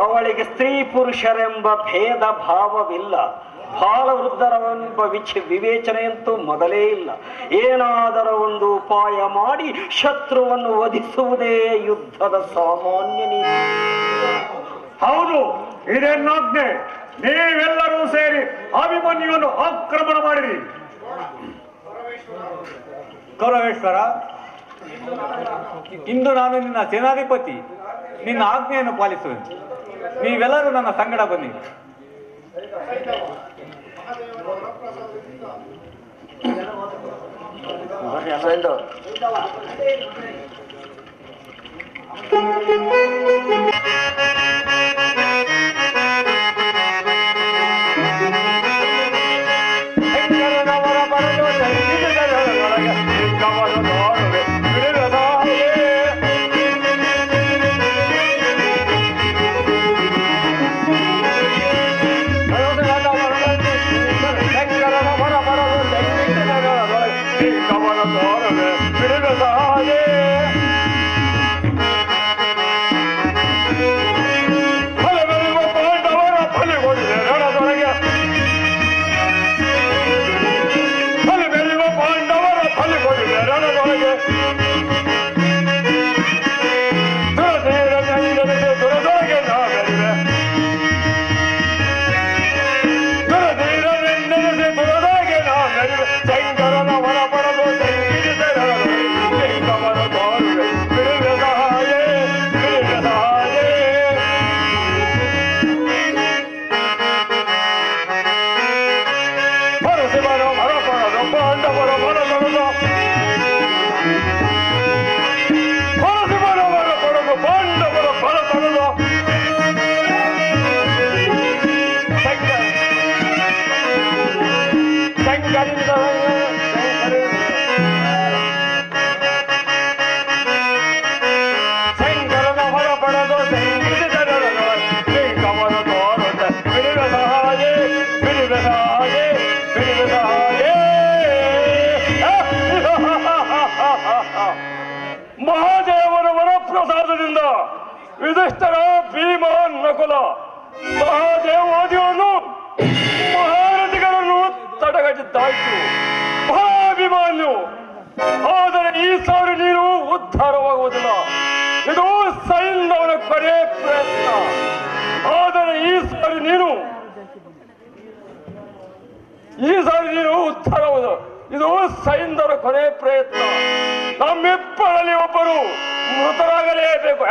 ಅವಳಿಗೆ ಸ್ತ್ರೀ ಪುರುಷರೆಂಬ ಭೇದ ಭಾವವಿಲ್ಲ. ಬಾಲವೃದ್ಧರೆಂಬ ವಿವೇಚನೆಯಂತೂ ಮೊದಲೇ ಇಲ್ಲ. ಏನಾದರೂ ಒಂದು ಉಪಾಯ ಮಾಡಿ ಶತ್ರುವನ್ನು ವಧಿಸುವುದೇ ಯುದ್ಧದ ಸಾಮಾನ್ಯ ನೀತಿ. ಹೌದು, ಇದೇನಾಜ್ಞೆ. ನೀವೆಲ್ಲರೂ ಸೇರಿ ಅಭಿಮನ್ಯುವನ್ನು ಆಕ್ರಮಣ ಮಾಡಿರಿ. ಕೌರವೇಶ್ವರ, ಇಂದು ನಾನು ನಿನ್ನ ಸೇನಾಧಿಪತಿ, ನಿನ್ನ ಆಜ್ಞೆಯನ್ನು ಪಾಲಿಸುವೆ. ನೀವೆಲ್ಲರೂ ನನ್ನ ಸಂಗಡ ಬನ್ನಿ. ಮಹಾದೇವರ ವರಪ್ರಸಾದದಿಂದ ಯುಧಿಷ್ಠಿರ, ಭೀಮ, ನಕುಲ ಮಹಾದೇವಾದಿಗಳನ್ನು ಮಹಾರಥಿಗಳನ್ನು ತಡೆಗಟ್ಟಿದ್ದಾಯ್ತು ಮಹಾಭಿಮಾನ್ಯು. ಆದರೆ ಈ ಸಾರಿ ನೀನು ಉದ್ಧಾರವಾಗುವುದಿಲ್ಲ. ಇದು ಸೈನ್ಯವನ ಕೊನೆ ಪ್ರಯತ್ನ. ಆದರೆ ಈ ಸಾರಿ ನೀನು ಉದ್ಧಾರವಾಗುವುದು. ಇದು ಸೈನ್ಯವರ ಕೊನೆ ಪ್ರಯತ್ನ. ನಮ್ಮಿಬ್ಬರಲ್ಲಿ ಒಬ್ಬರು ಮೃತರಾಗಲೇಬೇಕು.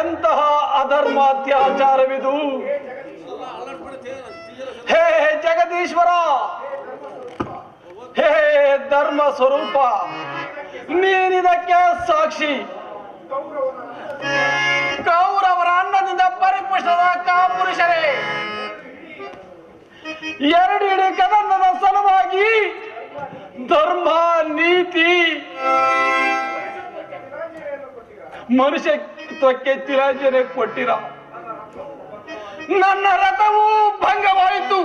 ಎಂತಹ ಅಧರ್ಮಾತ್ಯಾಚಾರವಿದು! ಹೇ ಜಗದೀಶ್ವರ, ಹೇ ಧರ್ಮ ಸ್ವರೂಪ, ನೀನಿದಕ್ಕೆ ಸಾಕ್ಷಿ. ಕೌರವರ ಅನ್ನದಿಂದ ಪರಿಪುಷ್ಟದ ಕಾಪುರುಷರೇ, ಎರಡು ಇಡೀ ಕದನದ ಸಲುವಾಗಿ ಧರ್ಮ ನೀತಿ ಮನುಷ್ಯತ್ವಕ್ಕೆ ತಿಲಾಂಜನೆ ಕೊಟ್ಟಿರ. ನನ್ನ ರಥವು ಭಂಗವಾಯಿತು,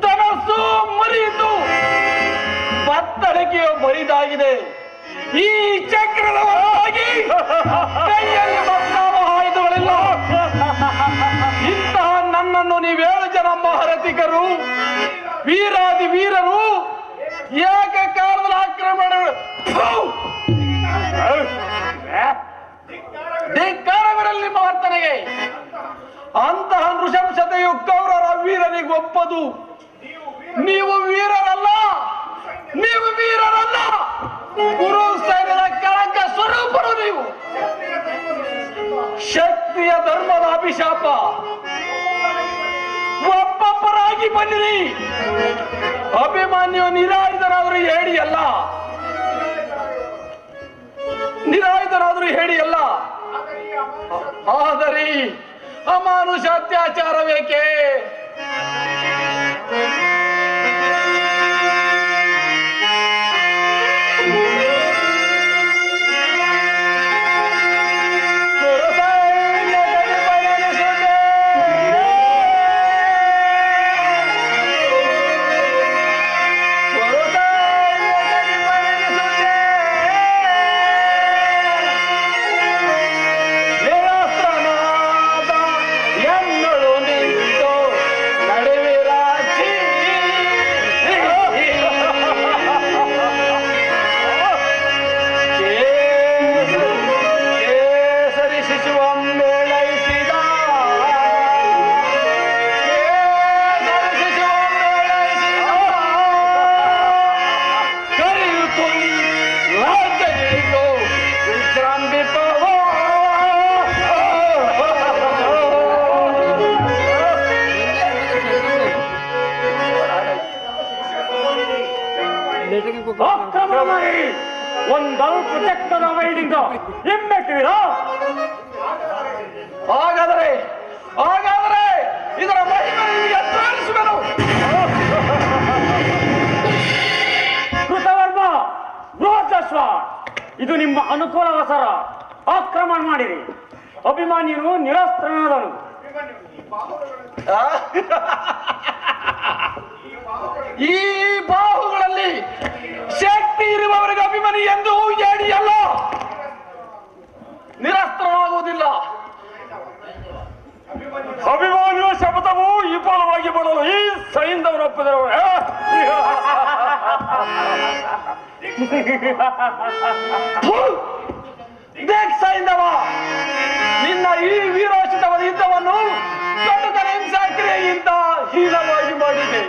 ಧನಸ್ಸು ಮುರಿಯಿತು, ಬತ್ತಳಿಕೆಯು ಬರಿದಾಗಿದೆ. ಈ ಚಕ್ರದ ಹೊರತಾಗಿ ಕೈಯಲ್ಲಿ ಮತ್ತಾವ ಆಯುಧಗಳಿಲ್ಲ. ಇಂತಹ ನನ್ನನ್ನು ನೀವೇಳು ಜನ ಮಹಾರಥಿಕರು, ವೀರಾದಿ ವೀರರು ಏಕಕಾಲದಲ್ಲಿ ಆಕ್ರಮಣ ಧಿಕ್ಕಾರವಿರಲಿ ಮಹರ್ತನೆಗೆ. ಅಂತಹ ನೃಶಂಸತೆಯು ಕೌರವರ ವೀರರಿಗೊಪ್ಪದು. ನೀವು ವೀರರಲ್ಲ, ನೀವು ವೀರರಲ್ಲ, ಗುರು ಸೈನ್ಯದ ಕಳಂಕ ಸ್ವರೂಪರು ನೀವು. ಶಕ್ತಿಯ ಧರ್ಮದ ಅಭಿಶಾಪ. ಒಬ್ಬೊಬ್ಬರಾಗಿ ಬಂದಿರಿ. ಅಭಿಮಾನ್ಯು ನಿರಾಯುಧನಾದರೂ ಹೇಳಿಯಲ್ಲ, ನಿರಾಯುಧನಾದರೂ ಹೇಳಿಯಲ್ಲ. ಆದರೆ ಅಮಾನುಷ ಅತ್ಯಾಚಾರವೇಕೆ? ಒಂದಲ್ಪ ಚಕ್ರದ ವೈಡಿಂದ ಹಿಮ್ಮೆಟ್ಟಿರ. ಹಾಗಾದರೆ ಇದರ ಮಹಿಮೆ ನಿಮಗೆ ತೋರಿಸುವೆನು. ಕೃತವರ್ಮ, ಬೃಹದಶ್ವ, ಇದು ನಿಮ್ಮ ಅನುಕೂಲವಸರ. ಆಕ್ರಮಣ ಮಾಡಿರಿ. ಅಭಿಮಾನ್ಯನು ನಿರಸ್ತ್ರನಾದನು. ಈ ಬಾಹುಗಳಲ್ಲಿ ಶಕ್ತಿ ಇರುವವರಿಗೆ ಅಭಿಮಾನಿ ಎಂದು ಹೇಳಿಯಲ್ಲ. ನಿರಸ್ತ್ರನಾಗುವುದಿಲ್ಲ. ಅಭಿಮಾನಿಯ ಶಪಥವು ವಿಫಲವಾಗಿ ಬರಲು ಈ ಸೈನ್ಯವನ್ನು ಒಪ್ಪಿದರು. ಸೈಂಧವ, ನಿನ್ನ ಈ ವೀರೋಚಿತವಾದ ಯುದ್ಧವನ್ನು ಕಟುಕನ ಹಿಂಸಾಕ್ರಿಯೆಯಿಂದ ಹೀನವಾಗಿ ಮಾಡಿದೆ.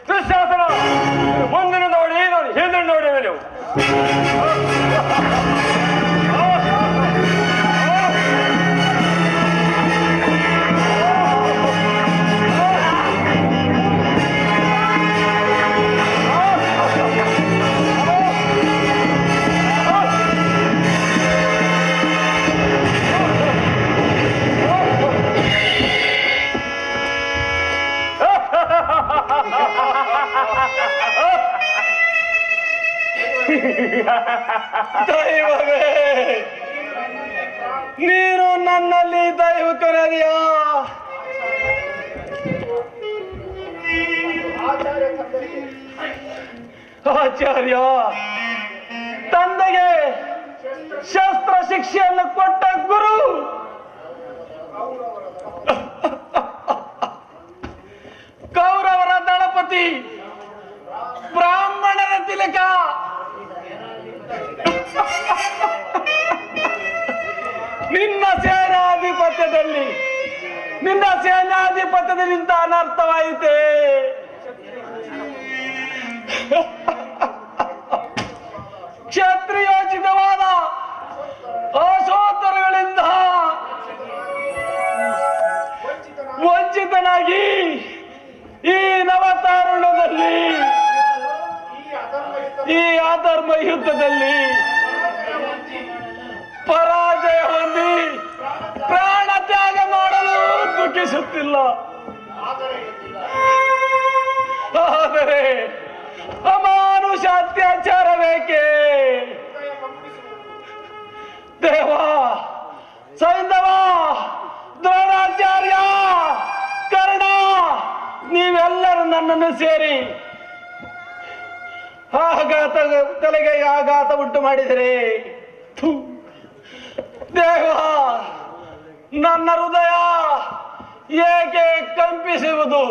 ದುಶ್ಯಾಸನ ಮುಂದಿನ ನೋಡಿ ನಾನು ಹಿಂದಿನ ನೋಡಿ ನೀವು ದೈವವೇ, ನೀನು ನನ್ನಲ್ಲಿ ದೈವಕನದಿಯಾ? ಆಚಾರ್ಯ, ತಂದೆಗೆ ಶಸ್ತ್ರ ಶಿಕ್ಷೆಯನ್ನು ಕೊಟ್ಟ ಗುರು ಕೌರವರ ದಳಪತಿ ಬ್ರಾಹ್ಮಣರ ತಿಲಕ ನಿನ್ನ ಸೇನಾಧಿಪತ್ಯದಲ್ಲಿ ಇಂಥ ಅನರ್ಥವಾಯಿತೆ. ಕ್ಷತ್ರಿಯೋಚಿತವಾದ ಆಶೋತ್ತರಗಳಿಂದ ವಂಚಿತನಾಗಿ ಈ ನವತಾರುಣ್ಯದಲ್ಲಿ ಈ ಅಧರ್ಮ ಯುದ್ಧದಲ್ಲಿ ಪರಾಜಯ ಹೊಂದಿ ಪ್ರಾಣ ತ್ಯಾಗ ಮಾಡಲು ದುಃಖಿಸುತ್ತಿಲ್ಲ. ಆದರೆ ಅಮಾನುಷ ಅತ್ಯಾಚಾರ ಬೇಕೆ? ದೇವ, ಸೈಂಧವ, ದ್ರೋಣಾಚಾರ್ಯ, ಕರ್ಣ, ನೀವೆಲ್ಲರೂ ನನ್ನನ್ನು ಸೇರಿ ತಲೆಗೆ ಆಘಾತ ಉಂಟು ಮಾಡಿದರೆ ದೇವ, ನನ್ನ ಹೃದಯ ಏಕೆ ಕಂಪಿಸುವುದು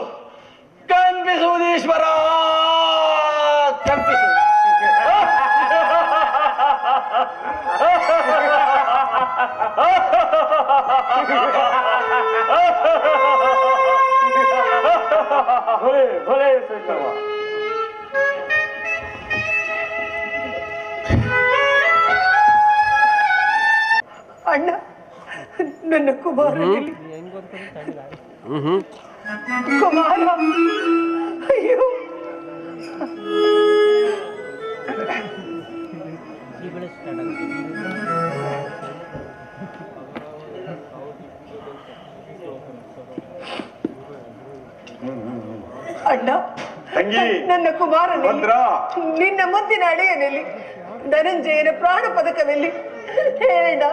ಈಶ್ವರ, ಕಂಪಿಸುವುದು. ಭಲೆ ಭಲೆ ಸೈಂಧವ. ಅಣ್ಣ, ನನ್ನ ಕುಮಾರನಲ್ಲಿ ಕುಮಾರ, ಅಯ್ಯೋ ಅಣ್ಣ, ನನ್ನ ಕುಮಾರನಲ್ಲಿ ನಿನ್ನ ಮುದ್ದಿನ ಅಡೆಯನಲ್ಲಿ ಧನಂಜಯನ ಪ್ರಾಣ ಪದಕವೆಲ್ಲಿ? ಹೇಳಣ್ಣ,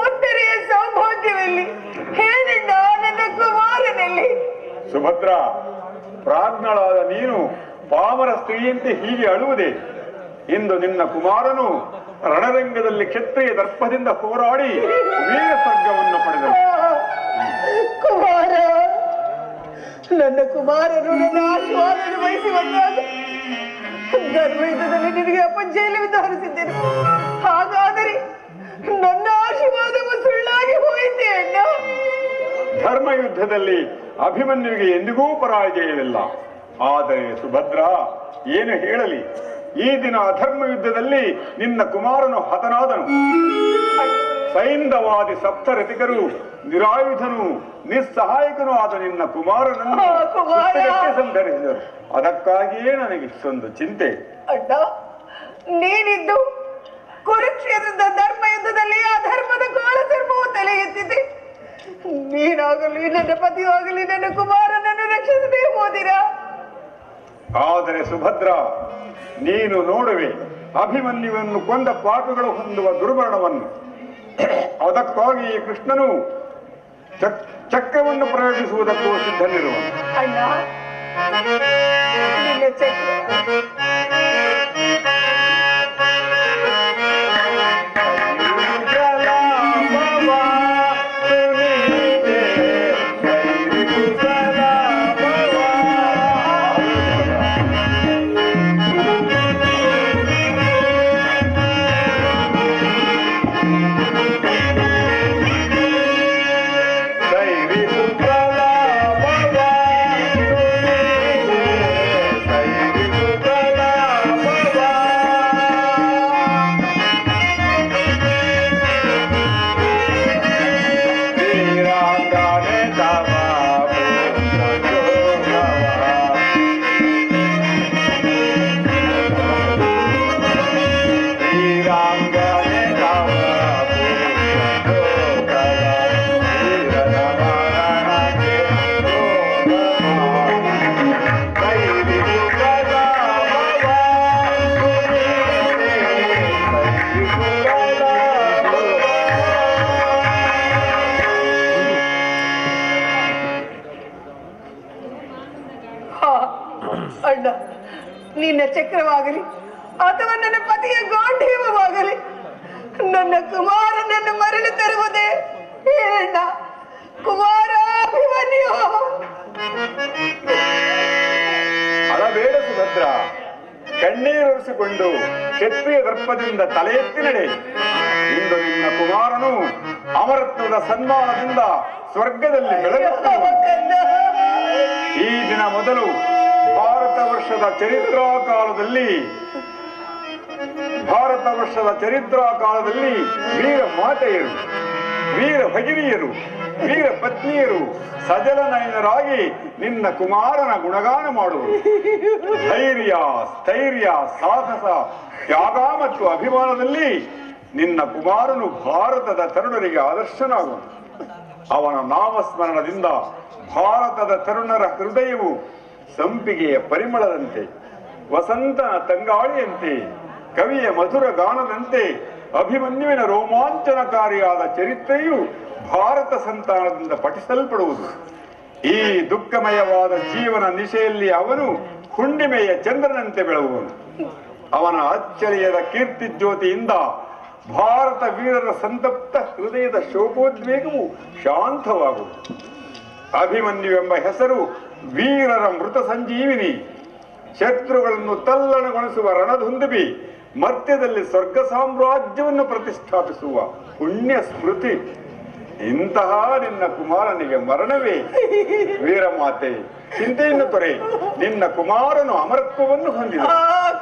ಉತ್ತರೆಯ ಸೌಭಾಗ್ಯವೆಲ್ಲಿ? ಹೇಳಣ್ಣ, ನನ್ನ ಕುಮಾರನಲ್ಲಿ. ಸುಭದ್ರ, ಪ್ರಾಜ್ಞಳಾದ ನೀನು ಪಾಮರ ಸ್ತ್ರೀಯಂತೆ ಹೀಗೆ ಅಳುವುದೇ? ಇಂದು ನಿನ್ನ ಕುಮಾರನು ರಣರಂಗದಲ್ಲಿ ಕ್ಷತ್ರಿಯ ದರ್ಪದಿಂದ ಹೋರಾಡಿ ವೀರ ಸ್ವರ್ಗವನ್ನು ಪಡೆದನು. ಕುಮಾರ, ನನ್ನ ಕುಮಾರನು ನನ್ನ ಆಶೀರ್ವಾದ ವಹಿಸಿ ಬಂದಾಗ ಧರ್ಮಯುದ್ಧದಲ್ಲಿ ನಿನಗೆ ಅಪಜಯಲು ವಿಧಾನಿಸಿದ್ದೇನೆ. ಹಾಗಾದರೆ ನನ್ನ ಆಶೀರ್ವಾದವು ಸುಳ್ಳಾಗಿ ಹೋಯಿತೆ ಅಣ್ಣ. ಧರ್ಮಯುದ್ಧದಲ್ಲಿ ಅಭಿಮನ್ಯುವಿಗೆ ಎಂದಿಗೂ ಪರಾಜಯವಿಲ್ಲ. ಆದರೆ ಸುಭದ್ರ, ಏನು ಹೇಳಲಿ, ಈ ದಿನ ಅಧರ್ಮ ಯುದ್ಧದಲ್ಲಿ ನಿನ್ನ ಕುಮಾರನು ಹತನಾದನು. ಸೈಂಧವಾದಿ ಸಪ್ತರಥಿಕರು ನಿರಾಯುಧನು ನಿಸ್ಸಹಾಯಕನು ಆದ ನಿನ್ನ ಕುಮಾರನನ್ನು ಸಂಧರಿಸಿದರು. ಅದಕ್ಕಾಗಿಯೇ ನನಗೆ ಇಷ್ಟೊಂದು ಚಿಂತೆ. ಅಣ್ಣ, ನೀನಿದ್ದು ಕುರುಕ್ಷೇತ್ರದ ಧರ್ಮ ಯುದ್ಧದಲ್ಲಿ ಆ ಧರ್ಮದ ಕಾಳ ಧರ್ಮವು ತಲೆ ಎತ್ತಿದೆ. ನೀನಾಗಲಿ ನನ್ನ ಪತಿಯಾಗಲಿ ನನ್ನ ಕುಮಾರನನ್ನು ರಕ್ಷಿಸದೆ ಹೋದಿರಾ? ಆದರೆ ಸುಭದ್ರ, ನೀನು ನೋಡುವೆ ಅಭಿಮನ್ಯುವನ್ನು ಕೊಂದ ಪಾಪಗಳು ಹೊಂದುವ ದುರ್ಮರಣವನ್ನು. ಅದಕ್ಕಾಗಿ ಈ ಕೃಷ್ಣನು ಚಕ್ರವನ್ನು ಪ್ರಯೋಗಿಸುವುದಕ್ಕೂ ಸಿದ್ಧನಿರುವನು. ಅಣ್ಣ, ನಿನ್ನ ಚಕ್ರ ನಿನ್ನ ಚಕ್ರವಾಗಲಿ ಅಥವಾ ನನ್ನ ಪತಿಯ ಗಾಂಧೀವವಾಗಲಿ ನನ್ನ ಕುಮಾರನನ್ನು ಮರಳಿ ತರುವುದೇ ಹೇಳ ಕುಮಾರಾಭಿಮನ್ಯು. ಅಳಬೇಡ ಸುಭದ್ರ, ಕಣ್ಣೀರೊರೆಸಿಕೊಂಡು ಕ್ಷತ್ರಿಯ ದರ್ಪದಿಂದ ತಲೆ ಎತ್ತಿ ನಡೆ. ಇಂದು ನಿನ್ನ ಕುಮಾರನು ಅಮರತ್ವದ ಸನ್ಮಾನದಿಂದ ಸ್ವರ್ಗದಲ್ಲಿ ಬೆಳಗುತ್ತಾನೆ. ಈ ದಿನ ಮೊದಲು ಭಾರತ ವರ್ಷದ ಚರಿತ್ರಾ ಕಾಲದಲ್ಲಿ ವೀರ ಮಾತೆಯರು, ವೀರ ಭಗಿನಿಯರು, ವೀರ ಪತ್ನಿಯರು ಸಜಲನಯನರಾಗಿ ನಿನ್ನ ಕುಮಾರನ ಗುಣಗಾನ ಮಾಡುವರು. ಧೈರ್ಯ, ಸ್ಥೈರ್ಯ, ಸಾಹಸ, ತ್ಯಾಗ ಮತ್ತು ಅಭಿಮಾನದಲ್ಲಿ ನಿನ್ನ ಕುಮಾರನು ಭಾರತದ ತರುಣರಿಗೆ ಆದರ್ಶನಾಗುವನು. ಅವನ ನಾಮಸ್ಮರಣದಿಂದ ಭಾರತದ ತರುಣರ ಹೃದಯವು ಸಂಪಿಗೆಯ ಪರಿಮಳದಂತೆ, ವಸಂತನ ತಂಗಾಳಿಯಂತೆ, ಕವಿಯ ಮಧುರ ಗಾನದಂತೆ ಅಭಿಮನ್ಯುವಿನ ರೋಮಾಂಚನಕಾರಿಯಾದ ಚರಿತ್ರೆಯು ಭಾರತ ಸಂತಾನದಿಂದ ಪಠಿಸಲ್ಪಡುವುದು. ಈ ದುಃಖಮಯವಾದ ಜೀವನ ನಿಶೆಯಲ್ಲಿ ಅವನು ಹುಣ್ಣಿಮೆಯ ಚಂದ್ರನಂತೆ ಬೆಳಗುವನು. ಅವನ ಅಚ್ಚಳಿಯದ ಕೀರ್ತಿ ಜ್ಯೋತಿಯಿಂದ ಭಾರತ ವೀರರ ಸಂತಪ್ತ ಹೃದಯದ ಶೋಕೋದ್ವೇಗವು ಶಾಂತವಾಗುವುದು. ಅಭಿಮನ್ಯು ಎಂಬ ಹೆಸರು ವೀರರ ಮೃತ ಸಂಜೀವಿನಿ, ಶತ್ರುಗಳನ್ನು ತಲ್ಲಣಗೊಳಿಸುವ ರಣದುಂದುಬಿ, ಮರ್ತ್ಯದಲ್ಲಿ ಸ್ವರ್ಗ ಸಾಮ್ರಾಜ್ಯವನ್ನು ಪ್ರತಿಷ್ಠಾಪಿಸುವ ಪುಣ್ಯ ಸ್ಮೃತಿ. ಇಂತಹ ನಿನ್ನ ಕುಮಾರನಿಗೆ ಮರಣವೇ? ವೀರಮಾತೆ, ಚಿಂತೆಯನ್ನು ತೊರೆ, ನಿನ್ನ ಕುಮಾರನು ಅಮರತ್ವವನ್ನು ಹೊಂದಿದ.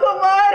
ಕುಮಾರ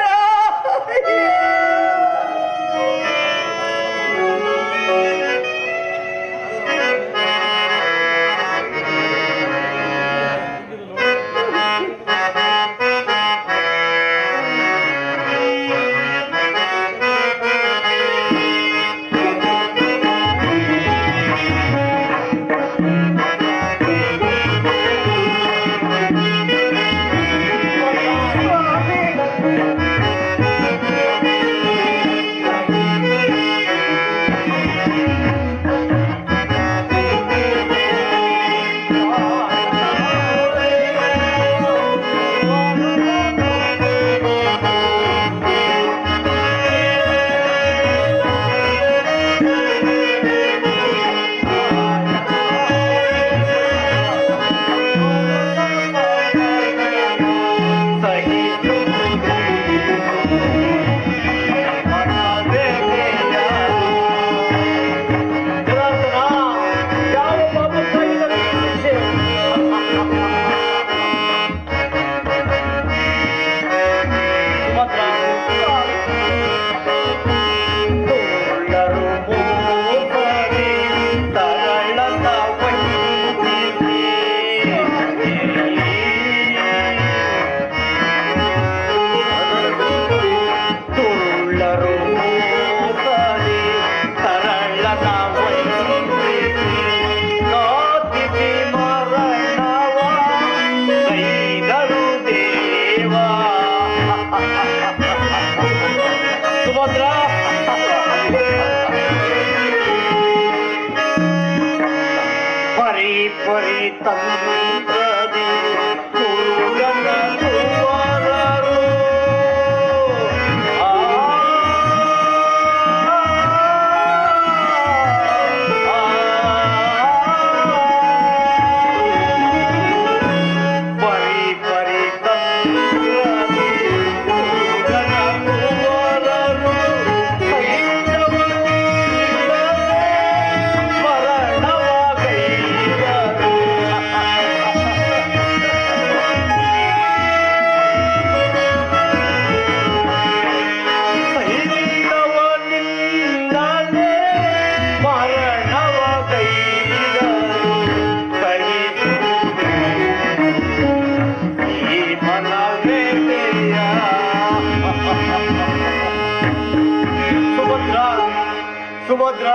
ಸುಭದ್ರ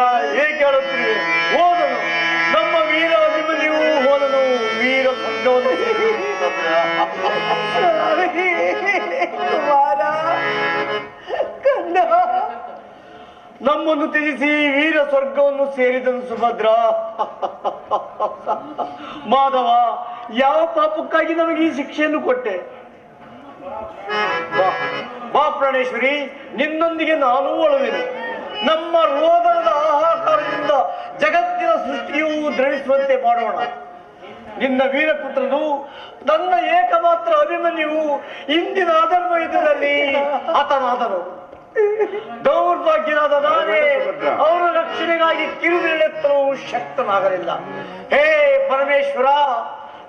ಏಕೆ ಹೇಳುತ್ತೀರಿ? ಹೋದನು ನಮ್ಮ ವೀರ ಅಭಿಮನ್ಯು, ಹೋದನು ವೀರ ಸ್ವರ್ಗವನ್ನು ಕುಮಾರ ಕಂದ, ನಮ್ಮನ್ನು ತ್ಯಜಿಸಿ ವೀರ ಸ್ವರ್ಗವನ್ನು ಸೇರಿದನು ಸುಭದ್ರ. ಮಾಧವ, ಯಾವ ಪಾಪಕ್ಕಾಗಿ ನಮಗೆ ಈ ಶಿಕ್ಷೆಯನ್ನು ಕೊಟ್ಟೆ? ಪ್ರಾಣೇಶ್ವರಿ, ನಿನ್ನೊಂದಿಗೆ ನಾನೂ ಅಳುವೆನು. ನಮ್ಮ ರೋದನದ ಆಹಾಕಾರದಿಂದ ಜಗತ್ತಿನ ಸೃಷ್ಟಿಯೂ ದ್ರವಿಸುವಂತೆ ಮಾಡೋಣ. ನಿನ್ನ ವೀರಪುತ್ರನು, ನನ್ನ ಏಕಮಾತ್ರ ಅಭಿಮನ್ಯುವು ಇಂದಿನ ಅಧರ್ಮ ಯುದ್ಧದಲ್ಲಿ ಹತನಾದನು. ದೌರ್ಭಾಗ್ಯನಾದ ನಾನೇ ಅವರ ರಕ್ಷಣೆಗಾಗಿ ಕಿರುಬೆರಳೆತ್ತಲು ಶಕ್ತನಾಗಲಿಲ್ಲ. ಹೇ ಪರಮೇಶ್ವರ,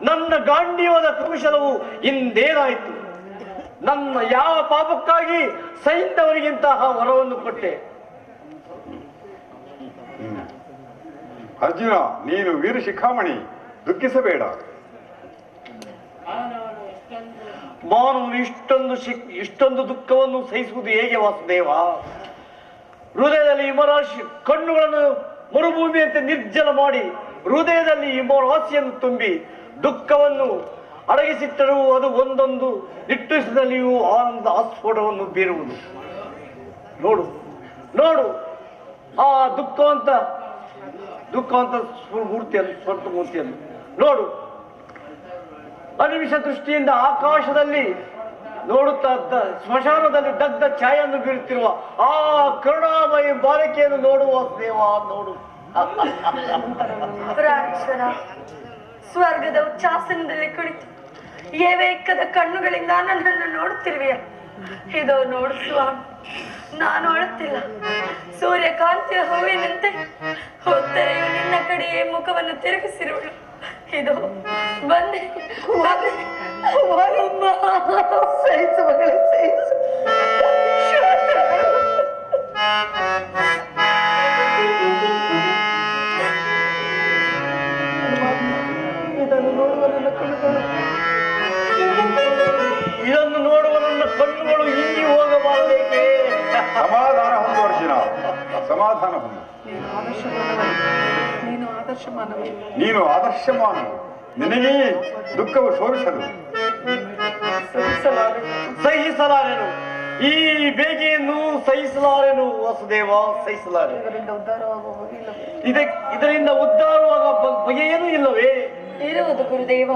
ನನ್ನ ಗಾಂಡೀವದ ಕೌಶಲವು ಇಂದೇನಾಯಿತು? ನನ್ನ ಯಾವ ಪಾಪಕ್ಕಾಗಿ ಸೈಂಧವನಿಗಿಂತಹ ವರವನ್ನು ಕೊಟ್ಟೆ? ಅರ್ಜುನ, ನೀನು ವೀರ ಶಿಖಾಮಣಿ, ದುಃಖಿಸಬೇಡ. ಮಾನವನು ಇಷ್ಟೊಂದು ದುಃಖವನ್ನು ಸಹಿಸುವುದು ಹೇಗೆ ವಾಸುದೇವ? ಹೃದಯದಲ್ಲಿ ಹಿಮರಾಶಿ, ಕಣ್ಣುಗಳನ್ನು ಮರುಭೂಮಿಯಂತೆ ನಿರ್ಜಲ ಮಾಡಿ ಹೃದಯದಲ್ಲಿ ಹಿಮರಾಶಿಯನ್ನು ತುಂಬಿ ದುಃಖವನ್ನು ಅಡಗಿಸಿಟ್ಟರೂ ಅದು ಒಂದೊಂದು ನಿಟ್ಟುಸಿದಲ್ಲಿಯೂ ಆನಂದ ಆಸ್ಫೋಟವನ್ನು ಬೀರುವುದು. ನೋಡು ನೋಡು ಆ ದುಃಖವಂತ ಮೂರ್ತಿಯನ್ನು, ಸ್ವಂತ ಮೂರ್ತಿಯನ್ನು ನೋಡು. ಅನಿಮಿಷ ದೃಷ್ಟಿಯಿಂದ ಆಕಾಶದಲ್ಲಿ ನೋಡುತ್ತಾ ಸ್ಮಶಾನದಲ್ಲಿ ದಗ್ಧ ಛಾಯೆಯನ್ನು ಬೀರುತ್ತಿರುವ ಆ ಕರುಣಾಮಯಿ ಬಾಲಕಿಯನ್ನು ನೋಡುವ ದೇವ, ನೋಡು. ಪ್ರಾಣೇಶ್ವರ, ಸ್ವರ್ಗದ ಉಚ್ಚಾಸನದಲ್ಲಿ ಕುಳಿತು ಏವೈಕದ ಕಣ್ಣುಗಳಿಂದ ನನ್ನನ್ನು ನೋಡುತ್ತಿರುವೆಯ? ಇದೋ ನೋಡು ಸ್ವಾಮಿ, ನಾನು ಅಳುತ್ತಿಲ್ಲ. ಸೂರ್ಯಕಾಂತಿಯ ಹೂವಿನಂತೆ ಹೊತ್ತರೆಯು ನಿನ್ನ ಕಡೆಯೇ ಮುಖವನ್ನು ತಿರುಗಿಸಿರುವಳು. ಇದು ಬಂದೆ ಸಹಿಸು ಮಗಳೇ, ಸಹಿಸು. ಇದನ್ನು ನೋಡುವ ನನ್ನ ಕಣ್ಣುಗಳು ಹಿಂಗಿ ಹೋಗಬಾರಬೇಕೆ? ಸಮಾಧಾನ ಹೊಂದು ಅರ್ಜುನ, ಸಮಾಧಾನ ಹೊಂದು. ನೀನು ಆದರ್ಶಮಾನವು. ನಿನಗೆ ದುಃಖವು ಶೋಭಿಸದು. ಸಹಿಸಲಾರೆನು, ಈ ಬೇಗೆಯನ್ನು ಸಹಿಸಲಾರೆನು ವಸುದೇವ, ಸಹಿಸಲಾರೆ. ಇದರಿಂದ ಉದ್ಧಾರವಾಗ ಬಗೆಯೇನೂ ಇಲ್ಲವೇ? ಇರುವುದು ಗುರುದೇವ.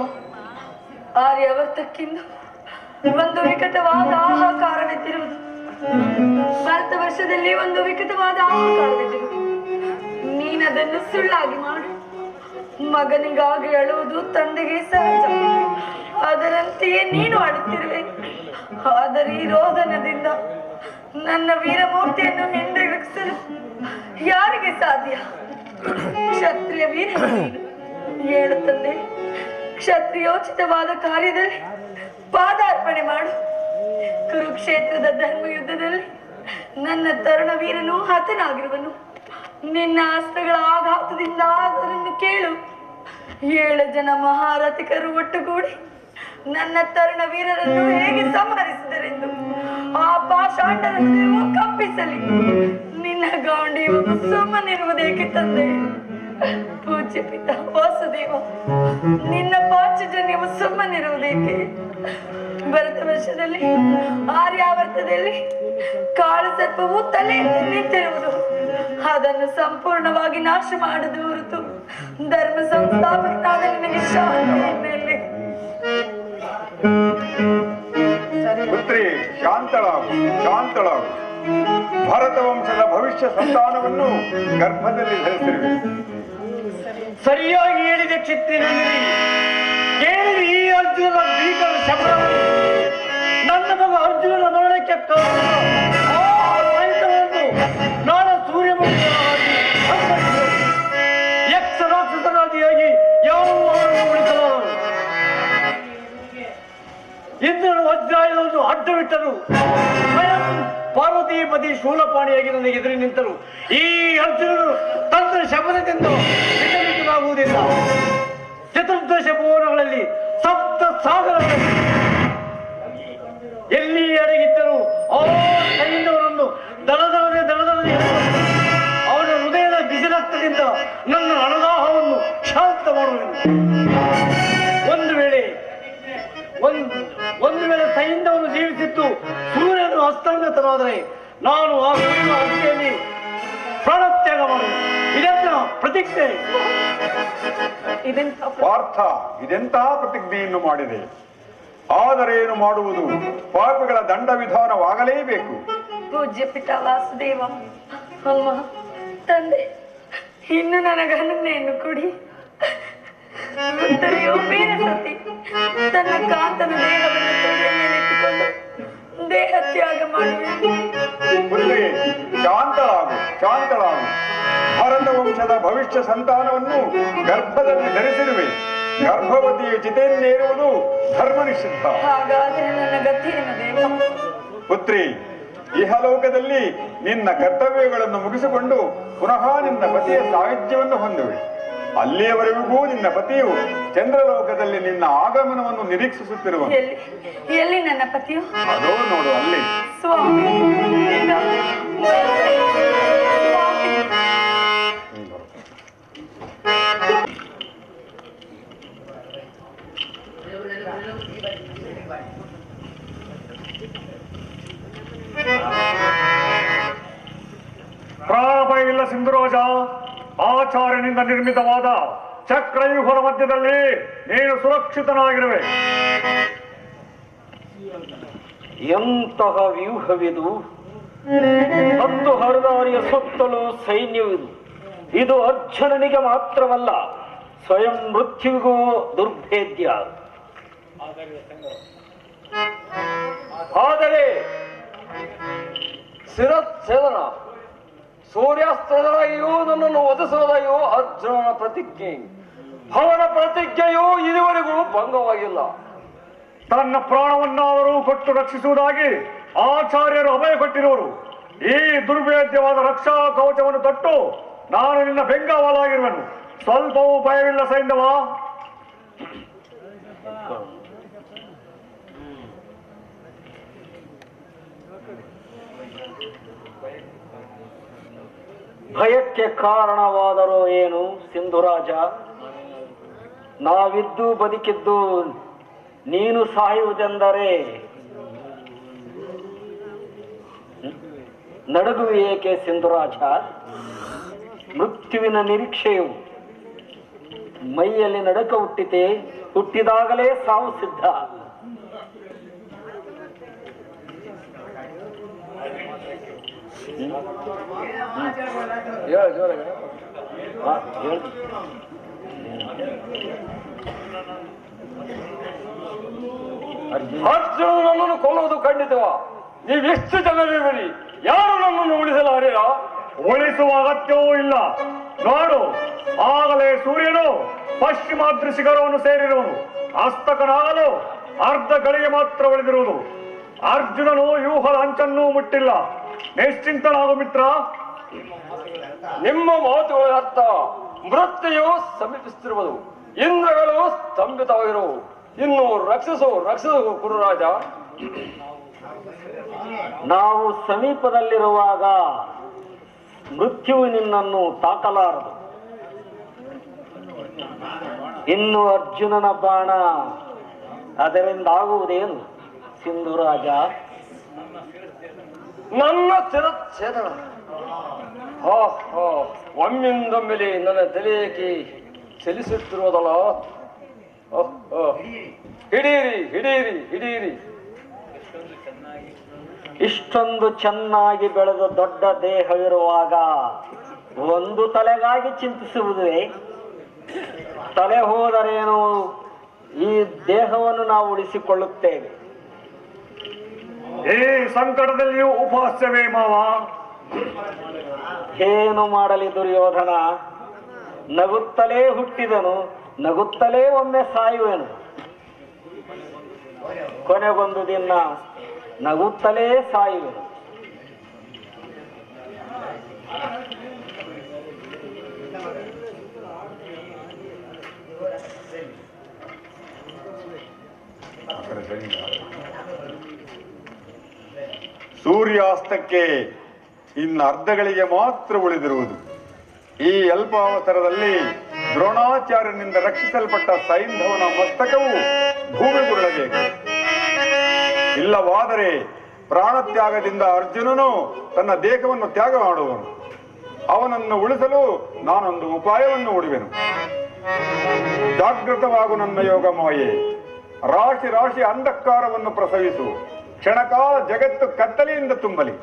ಆರ್ಯಾವರ್ತಕ್ಕಿಂತ ಒಂದು ವಿಕಟವಾದ ಆಹಾಕಾರವಿದ್ದಿರುವುದು. ಭಾರತ ವರ್ಷದಲ್ಲಿ ಒಂದು ವಿಕಟವಾದ ಆಹಾಕಾರವಿದ್ದಿರುವುದು. ನೀನದನ್ನು ಸುಳ್ಳಾಗಿ ಮಾಡು. ಮಗನಿಗಾಗಿ ಅಳುವುದು ತಂದೆಗೆ ಸಹಜ, ಅದರಂತೆಯೇ ನೀನು ಅಳುತ್ತಿರುವೆ. ಆದರೆ ಈ ರೋದನದಿಂದ ನನ್ನ ವೀರಮೂರ್ತಿಯನ್ನು ಹಿಂದಿರುಗಿಸಲು ಯಾರಿಗೆ ಸಾಧ್ಯ? ಕ್ಷತ್ರಿಯ ವೀರ ಹೇಳು ತಂದೆ, ಕ್ಷತ್ರಿಯೋಚಿತವಾದ ಕಾರ್ಯದಲ್ಲಿ ಪಾದಾರ್ಪಣೆ ಮಾಡು. ಕುರುಕ್ಷೇತ್ರದ ಧರ್ಮ ಯುದ್ಧದಲ್ಲಿ ನನ್ನ ತರುಣ ವೀರನು ಹತನಾಗಿರುವನು. ನಿನ್ನ ಹಸ್ತಗಳ ಆಘಾತದಿಂದ ಅದನ್ನು ಕೇಳು. 7 ಜನ ಮಹಾರಥಿಕರು ಒಟ್ಟುಗೂಡಿ ನನ್ನ ತರುಣ ವೀರರನ್ನು ಹೇಗೆ ಸಂಹರಿಸಿದರೆಂದು ಆ ಪಾಷಾಂಡರ ಹೃದಯವು ಕಂಪಿಸಲಿ. ನಿನ್ನ ಗಾಂಡೀವ ಸುಮ್ಮನಿರುವುದೇಕೆ ತಂದೆ? ಪೂಜ್ಯ ಪಿತ ವಾಸುದೇವ, ನಿನ್ನ ಪಾಂಚಜನ್ಯವು ಸುಮ್ಮನಿರುವುದೇಕೆ? ಭರತ ವರ್ಷದಲ್ಲಿ ಆರ್ಯಾವರ್ತದಲ್ಲಿ ಕಾಳು ಸರ್ಪವು ತಲೆ ನಿಂತಿರುವುದು. ಅದನ್ನು ಸಂಪೂರ್ಣವಾಗಿ ನಾಶ ಮಾಡದು ಹೊರತು ಧರ್ಮ ಸಂಸ್ಥಾಪಕನಾದ ನಿನಗೆ ಶಾಂತಿ. ಪುತ್ರಿ, ಶಾಂತಳಾಗು, ಶಾಂತಳಾಗು. ಭಾರತ ವಂಶದ ಭವಿಷ್ಯ ಸಂತಾನವನ್ನು ಗರ್ಭದಲ್ಲಿ ಧರಿಸಿರುವೆ. ಸರಿಯಾಗಿ ಹೇಳಿದೆ ಕ್ಷತ್ರಿಯರಲ್ಲಿ. ಕೇಳಿ ಈ ಅರ್ಜುನನ ಭೀಕರ ಶಬ್ದವನ್ನು. ನನ್ನ ಮಗ ಅರ್ಜುನನ ಮರಣಕ್ಕೆ ನಾಳೆ ಸೂರ್ಯಮಂಡಲವಾಗಿ ಯಕ್ಷ ರಾಕ್ಷಸರಾದಿಯಾಗಿ ಯಾವ ಉಳಿಸಲಾರರು. ಇಂದ್ರನು ವಜ್ರಾಯುಧವನ್ನು ಅಡ್ಡವಿಟ್ಟರು. ಸ್ವಯಂ ಪಾರ್ವತೀಪತಿ ಶೂಲಪಾಣಿಯಾಗಿ ನನಗೆ ಎದುರು ನಿಂತರು. ಈ ಅರ್ಜುನನು ತಂತ್ರ ಶಬದದಿಂದ ವಿಚಲಿತನಾಗುವುದಿಲ್ಲ. ಚತುರ್ದಶ ಭುವನಗಳಲ್ಲಿ ಸಪ್ತ ಸಾಗರಗಳಲ್ಲಿ ಎಲ್ಲಿ ಅಡಗಿದ್ದರು ಆ ಸೈನ್ಯವರನ್ನು ದಳದಳದೆ ಅವರ ಹೃದಯದ ಬಿಸಿರಕ್ತದಿಂದ ನನ್ನ ಅಣದಾಹವನ್ನು ಶಾಂತ ಮಾಡುವೆನು. ಒಂದು ವೇಳೆ ಸೈನ್ಯವನ್ನು ಜೀವಿಸಿತ್ತು ಸೂರ್ಯನು ಅಸ್ತಂಗತನಾದರೆ ನಾನು ಆ ಸೂರ್ಯನ ಅಗ್ನಿಯಲ್ಲಿ ಪ್ರಾಣತ್ಯಾಗ ಮಾಡುವೆ. ಇದೆಂತ ಪ್ರತಿಜ್ಞೆ? ಪಾರ್ಥ, ಇದೆಂತಹ ಪ್ರತಿಜ್ಞೆಯನ್ನು ಮಾಡಿದೆ? ಆದರೆ ಏನು ಮಾಡುವುದು, ಪಾಪಿಗಳ ದಂಡ ವಿಧಾನವಾಗಲೇಬೇಕು. ಪೂಜ್ಯ ಪಿತ ವಾಸುದೇವ, ಅಮ್ಮ, ತಂದೆ, ಇನ್ನು ನನಗನ್ನೇನು ಕೊಡಿ. ಉತ್ತರೆಯು ಬೇರೆ ಸತಿ ತನ್ನ ಕಾಂತನ ದೇಹವನ್ನು ತೊಡೆಯ ಮೇಲಿಟ್ಟುಕೊಂಡು ದೇಹ ತ್ಯಾಗ ಮಾಡುವೆ. ಶಾಂತಳಾಗು. ಭಾರತ ವಂಶದ ಭವಿಷ್ಯ ಸಂತಾನವನ್ನು ಗರ್ಭದಲ್ಲಿ ಧರಿಸಿರುವೆ. ಗರ್ಭವತಿಯ ಚಿತೆಯನ್ನೇರುವುದು ಧರ್ಮ ನಿಷಿದ್ಧ. ಹಾಗಾದರೆ ನನ್ನ ಗತಿಯೇನು ದೇವ? ಪುತ್ರಿ, ಇಹಲೋಕದಲ್ಲಿ ನಿನ್ನ ಕರ್ತವ್ಯಗಳನ್ನು ಮುಗಿಸಿಕೊಂಡು ಪುನಃ ನಿನ್ನ ಪತಿಯ ಸಾಯುಜ್ಯವನ್ನು ಹೊಂದುವೆ. ಅಲ್ಲಿಯವರೆಗೂ ನಿನ್ನ ಪತಿಯು ಚಂದ್ರಲೋಕದಲ್ಲಿ ನಿನ್ನ ಆಗಮನವನ್ನು ನಿರೀಕ್ಷಿಸುತ್ತಿರುವ. ಎಲ್ಲಿ ನನ್ನ ಪತಿಯು? ಅದೋ ನೋಡು ಅಲ್ಲಿ. ಸ್ವಾಮಿ, ಪ್ರಾಣಭಯವಿಲ್ಲ ಸಿಂಧುರಾಜ. ಆಚಾರ್ಯನಿಂದ ನಿರ್ಮಿತವಾದ ಚಕ್ರವ್ಯೂಹದ ಮಧ್ಯದಲ್ಲಿ ನೀನು ಸುರಕ್ಷಿತನಾಗಿರುವೆ. ಎಂತಹ ವ್ಯೂಹವಿದು! 10 ಹರದಾರಿಯ ಸುತ್ತಲೂ ಸೈನ್ಯವಿದು. ಇದು ಅರ್ಜುನನಿಗೆ ಮಾತ್ರವಲ್ಲ, ಸ್ವಯಂ ಮೃತ್ಯುವಿಗೂ ದುರ್ಭೇದ್ಯ. ಆದರೆ ಶಿರಚ್ಛೇದನ, ಸೂರ್ಯಾಸ್ತದೊಳಗೆಯೂ ನನ್ನನ್ನು ಒದಿಸುವುದಾಗಿಯೂ ಅರ್ಜುನನ ಪ್ರತಿಜ್ಞೆ. ಅವನ ಪ್ರತಿಜ್ಞೆಯೂ ಇದುವರೆಗೂ ಭಂಗವಾಗಿಲ್ಲ. ತನ್ನ ಪ್ರಾಣವನ್ನಾದರೂ ಕೊಟ್ಟು ರಕ್ಷಿಸುವುದಾಗಿ ಆಚಾರ್ಯರು ಅಭಯ ಕೊಟ್ಟಿರುವರು. ಈ ದುರ್ಭೇದ್ಯವಾದ ರಕ್ಷಾ ಕವಚವನ್ನು ತೊಟ್ಟು ನಾನು ನಿನ್ನ ಬೆಂಗಾವಲಾಗಿರುವೆನು. ಸ್ವಲ್ಪವೂ ಭಯವಿಲ್ಲ ಸೈಂಧವ. ಭಯಕ್ಕೆ ಕಾರಣವಾದರೂ ಏನು ಸಿಂಧುರಾಜ? ನಾವಿದ್ದು ಬದುಕಿದ್ದು ನೀನು ಸಾಯುವುದೆಂದರೆ ನಡುಗುವೆ ಏಕೆ ಸಿಂಧುರಾಜ? ಮೃತ್ಯುವಿನ ನಿರೀಕ್ಷೆಯು ಮೈಯಲ್ಲಿ ನಡುಕ ಹುಟ್ಟಿದಾಗಲೇ ಸಾವು ಸಿದ್ಧ. ಅರ್ಜುನ ನನ್ನನ್ನು ಕೊಲ್ಲುವುದು ಖಂಡಿತವ. ನೀವೆಷ್ಟು ಜನರಿರುವಿರಿ, ಯಾರು ನನ್ನನ್ನು ಉಳಿಸಲಾರೆಯ? ಉಳಿಸುವ ಅಗತ್ಯವೂ ಇಲ್ಲ. ನೋಡು, ಆಗಲೇ ಸೂರ್ಯನು ಪಶ್ಚಿಮಾದ್ರಿ ಶಿಖರವನ್ನು ಸೇರಿರುವನು. ಹಸ್ತಕನಾಗಲು ಅರ್ಧ ಗಳಿಗೆ ಮಾತ್ರ ಉಳಿದಿರುವುದು. ಅರ್ಜುನನು ವ್ಯೂಹದ ಅಂಚನ್ನೂ ಮುಟ್ಟಿಲ್ಲ. ನಿಶ್ಚಿಂತನಾಗು ಮಿತ್ರ. ನಿಮ್ಮ ಮಾತುಗಳ ಅರ್ಥ ಮೃತ್ಯು ಸಮೀಪಿಸುತ್ತಿರುವುದು, ಇಂದ್ರಗಳು ಸ್ತಂಭಿತವಾಗಿರುವು. ಇನ್ನು ರಕ್ಷಿಸು ಗುರುರಾಜ. ನಾವು ಸಮೀಪದಲ್ಲಿರುವಾಗ ಮೃತ್ಯುವು ನಿನ್ನನ್ನು ತಾಕಲಾರದು. ಇನ್ನು ಅರ್ಜುನನ ಬಾಣ ಅದರಿಂದಾಗುವುದೇನು ಸಿಂಧುರಾಜ? ನನ್ನ ಚಿರಚ್ಛೇದನ ಒಮ್ಮಿಂದೊಮ್ಮೆಲೆ ನನ್ನ ತಲೆಯಕ್ಕೆ ಚಲಿಸುತ್ತಿರುವುದಲ್ಲ. ಹಿಡೀರಿ. ಇಷ್ಟೊಂದು ಚೆನ್ನಾಗಿ ಬೆಳೆದ ದೊಡ್ಡ ದೇಹವಿರುವಾಗ ಒಂದು ತಲೆಗಾಗಿ ಚಿಂತಿಸುವುದೇ? ತಲೆ ಹೋದರೇನು, ಈ ದೇಹವನ್ನು ನಾವು ಉಳಿಸಿಕೊಳ್ಳುತ್ತೇವೆ. ಈ ಸಂಕಟದಲ್ಲಿಯೂ ಉಪಹಾಸ್ಯವೇ ಮಾವ. ಏನು ಮಾಡಲಿ ದುರ್ಯೋಧನ? ನಗುತ್ತಲೇ ಹುಟ್ಟಿದನು, ನಗುತ್ತಲೇ ಒಮ್ಮೆ ಸಾಯುವೆನು. ಕೊನೆಗೊಂದು ದಿನ ನಗುತ್ತಲೇ ಸಾಯುವೆನು. ಸೂರ್ಯಾಸ್ತಕ್ಕೆ ಇನ್ನು ಅರ್ಧಗಳಿಗೆ ಮಾತ್ರ ಉಳಿದಿರುವುದು. ಈ ಅಲ್ಪಾವಸರದಲ್ಲಿ ದ್ರೋಣಾಚಾರ್ಯನಿಂದ ರಕ್ಷಿಸಲ್ಪಟ್ಟ ಸೈಂಧವನ ಮಸ್ತಕವು ಭೂಮಿಗುರುಳಬೇಕು. ಇಲ್ಲವಾದರೆ ಪ್ರಾಣತ್ಯಾಗದಿಂದ ಅರ್ಜುನನು ತನ್ನ ದೇಹವನ್ನು ತ್ಯಾಗ ಮಾಡುವನು. ಅವನನ್ನು ಉಳಿಸಲು ನಾನೊಂದು ಉಪಾಯವನ್ನು ಹೂಡುವೆನು. ಜಾಗೃತವಾಗು ನನ್ನ ಯೋಗ ಮಾಯೆ. ರಾಶಿ ರಾಶಿ ಅಂಧಕಾರವನ್ನು ಪ್ರಸವಿಸು. ಕ್ಷಣಕಾಲ ಜಗತ್ತು ಕತ್ತಲೆಯಿಂದ ತುಂಬಲಿ.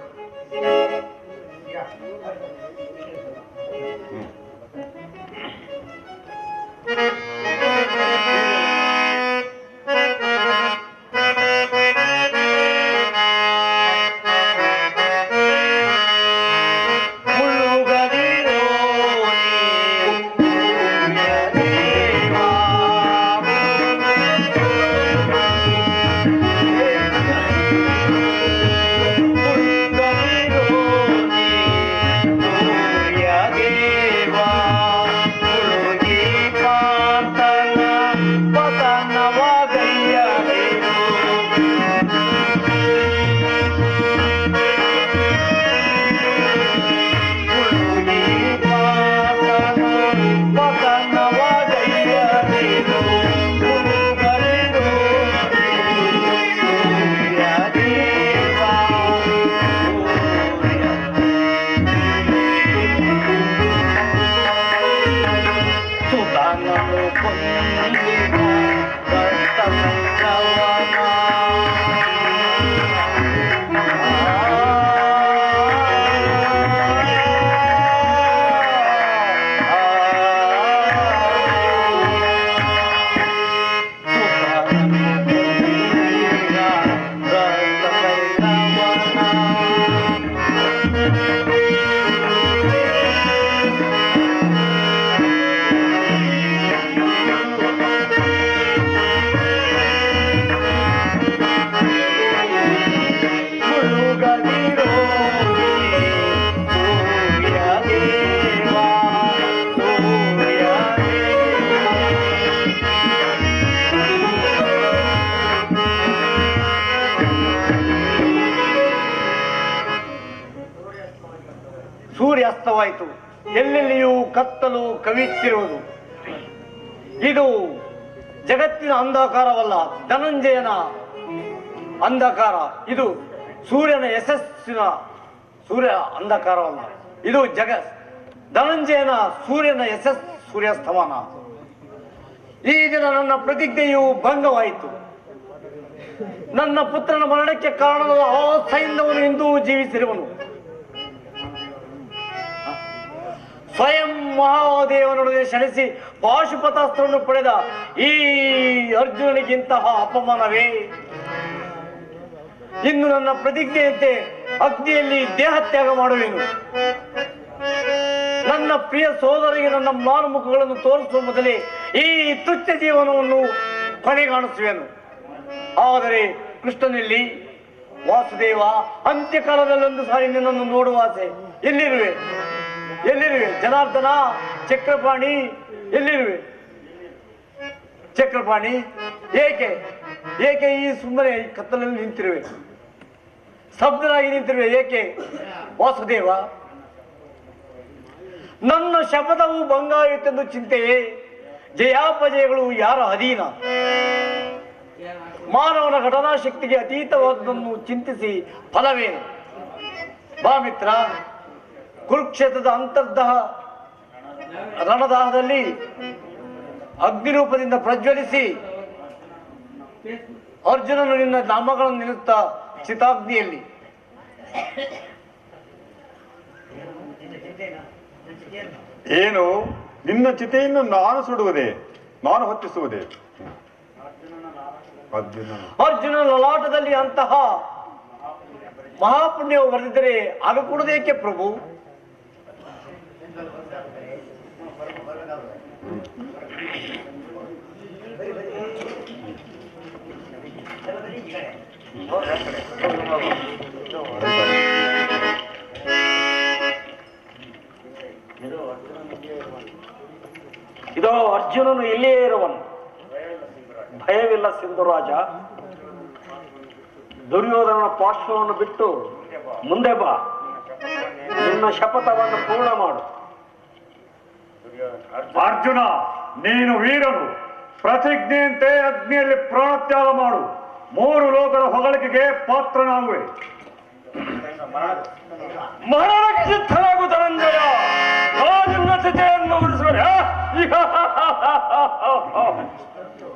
ಸೂರ್ಯಾಸ್ತವಾಯಿತು. ಎಲ್ಲೆಲ್ಲಿಯೂ ಕತ್ತಲು ಕವಿಯುತ್ತಿರುವುದು. ಇದು ಜಗತ್ತಿನ ಅಂಧಕಾರವಲ್ಲ, ಧನಂಜಯನ ಅಂಧಕಾರ. ಇದು ಸೂರ್ಯನ ಯಶಸ್ಸಿನ ಅಂಧಕಾರವಲ್ಲ, ಇದು ಧನಂಜಯನ ಸೂರ್ಯನ ಸೂರ್ಯಾಸ್ತಮಾನ. ಈ ದಿನ ನನ್ನ ಪ್ರತಿಜ್ಞೆಯು ಭಂಗವಾಯಿತು. ನನ್ನ ಪುತ್ರನ ಮರಣಕ್ಕೆ ಕಾರಣವಾದ ಆ ಸೈನ್ಯವನ್ನು ಇಂದು ಜೀವಿಸಿರುವನು. ಸ್ವಯಂ ಮಹಾದೇವನೊಡನೆ ಸೆಣಸಿ ಪಾಶುಪತಾಸ್ತ್ರವನ್ನು ಪಡೆದ ಈ ಅರ್ಜುನನಿಗಿಂತಹ ಅಪಮಾನವೇ? ಇನ್ನು ನನ್ನ ಪ್ರತಿಜ್ಞೆಯಂತೆ ಅಗ್ನಿಯಲ್ಲಿ ದೇಹತ್ಯಾಗ ಮಾಡುವೆನು. ನನ್ನ ಪ್ರಿಯ ಸೋದರಿಗೆ ನನ್ನ ಮಾರುಮುಖಗಳನ್ನು ತೋರಿಸುವ ಮೊದಲೇ ಈ ತುಚ್ಛ ಜೀವನವನ್ನು ಕೊನೆಗಾಣಿಸುವೆನು. ಆದರೆ ಕೃಷ್ಣನಲ್ಲಿ ವಾಸುದೇವ, ಅಂತ್ಯಕಾಲದಲ್ಲೊಂದು ಸಾರಿ ನಿನ್ನನ್ನು ನೋಡುವ ಆಸೆ. ಎಲ್ಲಿರುವೆ ಜನಾರ್ದನ? ಚಕ್ರಪಾಣಿ ಎಲ್ಲಿರುವೆ? ಚಕ್ರಪಾಣಿ, ಏಕೆ ಈ ಸುಮ್ಮನೆ ಕತ್ತಲಲ್ಲಿ ನಿಂತಿರುವೆ? ಸ್ತಬ್ಧರಾಗಿ ನಿಂತಿರುವೆ ಏಕೆ? ವಾಸುದೇವ, ನನ್ನ ಶಪಥವು ಭಂಗಾಯಿತೆಂದು ಚಿಂತೆಯೇ? ಜಯಾಪಜಯಗಳು ಯಾರ ಅಧೀನ? ಮಾನವನ ಘಟನಾ ಶಕ್ತಿಗೆ ಅತೀತವಾದದನ್ನು ಚಿಂತಿಸಿ ಫಲವೇನು? ಬಾ ಮಿತ್ರ, ಕುರುಕ್ಷೇತ್ರದ ಅಂತರ್ದಾಹ ರಣದಾಹದಲ್ಲಿ ಅಗ್ನಿರೂಪದಿಂದ ಪ್ರಜ್ವಲಿಸಿ ಅರ್ಜುನನು ನಿನ್ನ ನಾಮಗಳನ್ನು ನಿಲ್ಲುತ್ತ ಚಿತಾಗ್ನಿಯಲ್ಲಿ. ಏನು ನಿನ್ನ ಚಿತೆಯನ್ನು ನಾನು ಸುಡುವುದೇ? ನಾನು ಹೊತ್ತಿಸುವುದೇ? ಅರ್ಜುನ ಲಲಾಟದಲ್ಲಿ ಅಂತಹ ಮಹಾಪುಣ್ಯವು ಬರೆದಿದ್ದರೆ ಅದು ಕೊಡುವುದೇಕೆ ಪ್ರಭು? ಇದೋ ಅರ್ಜುನನು ಇಲ್ಲಿಯೇ ಇರುವನು, ಭಯವಿಲ್ಲ ಸಿಂಧುರಾಜ. ದುರ್ಯೋಧನ ಪಾರ್ಶ್ವವನ್ನು ಬಿಟ್ಟು ಮುಂದೆ ಬಾ, ನಿನ್ನ ಶಪಥವನ್ನು ಪೂರ್ಣ ಮಾಡು. ಅರ್ಜುನ, ನೀನು ವೀರನು. ಪ್ರತಿಜ್ಞೆಯಂತೆ ಅಗ್ನಿಯಲ್ಲಿ ಪ್ರಾಣತ್ಯಾಗ ಮಾಡು. 3 ಲೋಕದ ಹೊಗಳಿಕೆಗೆ ಪಾತ್ರನಾಗುವೆ. ಮರಣಕ್ಕೆ ಸಿದ್ಧನಾಗು ಧನಂಜಯ. ರಾಜನ ಸ್ಥಿತಿಯನ್ನು ಉಳಿಸುವೆ.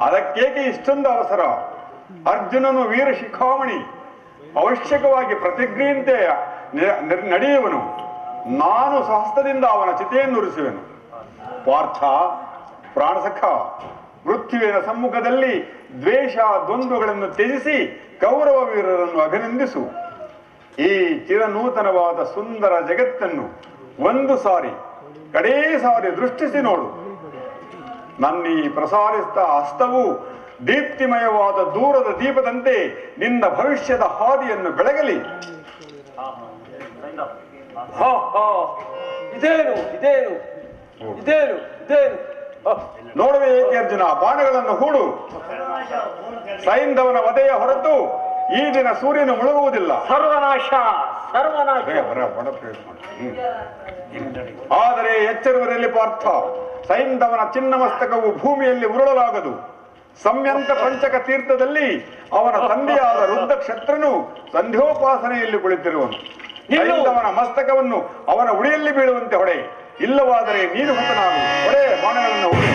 ಅದಕ್ಕೇಕೆ ಇಷ್ಟೊಂದು ಅವಸರ? ಅರ್ಜುನನು ವೀರ ಶಿಖಾಮಣಿ, ಅವಶ್ಯಕವಾಗಿ ಪ್ರತಿಜ್ಞೆಯಂತೆ ನಡೆಯುವನು. ನಾನು ಸಹಸ್ರದಿಂದ ಅವನ ಚಿತೆಯನ್ನು ಉರಿಸುವೆನು. ಪಾರ್ಥ, ಪ್ರಾಣಸಖ, ಮೃತ್ಯುವಿನ ಸಮ್ಮುಖದಲ್ಲಿ ದ್ವೇಷ ದ್ವಂದ್ವಗಳನ್ನು ತ್ಯಜಿಸಿ ಕೌರವ ವೀರರನ್ನು ಅಭಿನಂದಿಸು. ಈ ಚಿರನೂತನವಾದ ಸುಂದರ ಜಗತ್ತನ್ನು ಒಂದು ಸಾರಿ, ಕಡೇ ಸಾರಿ ದೃಷ್ಟಿಸಿ ನೋಡು. ನನ್ನೀ ಪ್ರಸಾರಿಸಿದ ಹಸ್ತವು ದೀಪ್ತಿಮಯವಾದ ದೂರದ ದೀಪದಂತೆ ನಿನ್ನ ಭವಿಷ್ಯದ ಹಾದಿಯನ್ನು ಬೆಳಗಲಿ. ಇದೇನು ಇದೇನು ಇದೇನು ಇದೇನು ನೋಡುವೆ ಏಕೆ ಅರ್ಜುನ? ಬಾಣಗಳನ್ನು ಹೂಡು. ಸೈಂಧವನ ವಧೆಯ ಹೊರತು ಈ ದಿನ ಸೂರ್ಯನು ಮುಳುಗುವುದಿಲ್ಲ. ಸರ್ವನಾಶ ಸರ್ವನಾಶ. ಆದರೆ ಎಚ್ಚರಿವರಲ್ಲಿ ಪಾರ್ಥ, ಸೈಂಧವನ ಚಿನ್ನಮಸ್ತಕವು ಭೂಮಿಯಲ್ಲಿ ಉರುಳಲಾಗದು. ಸಂಯಂತ ಪಂಚಕ ತೀರ್ಥದಲ್ಲಿ ಅವನ ತಂದೆಯಾದ ರುದ್ಧ ಕ್ಷತ್ರನು ಸಂಧ್ಯೋಪಾಸನೆಯಲ್ಲಿ ಕುಳಿತಿರುವನು. ಸೈಂಧವನ ಮಸ್ತಕವನ್ನು ಅವನ ಉಳಿಯಲ್ಲಿ ಬೀಳುವಂತೆ ಹೊಡೆ, ಇಲ್ಲವಾದರೆ ನೀನು ಹತನಾಗು. ಹೊಡೆ, ಬಾಣಗಳನ್ನು ಹೊಡೆ.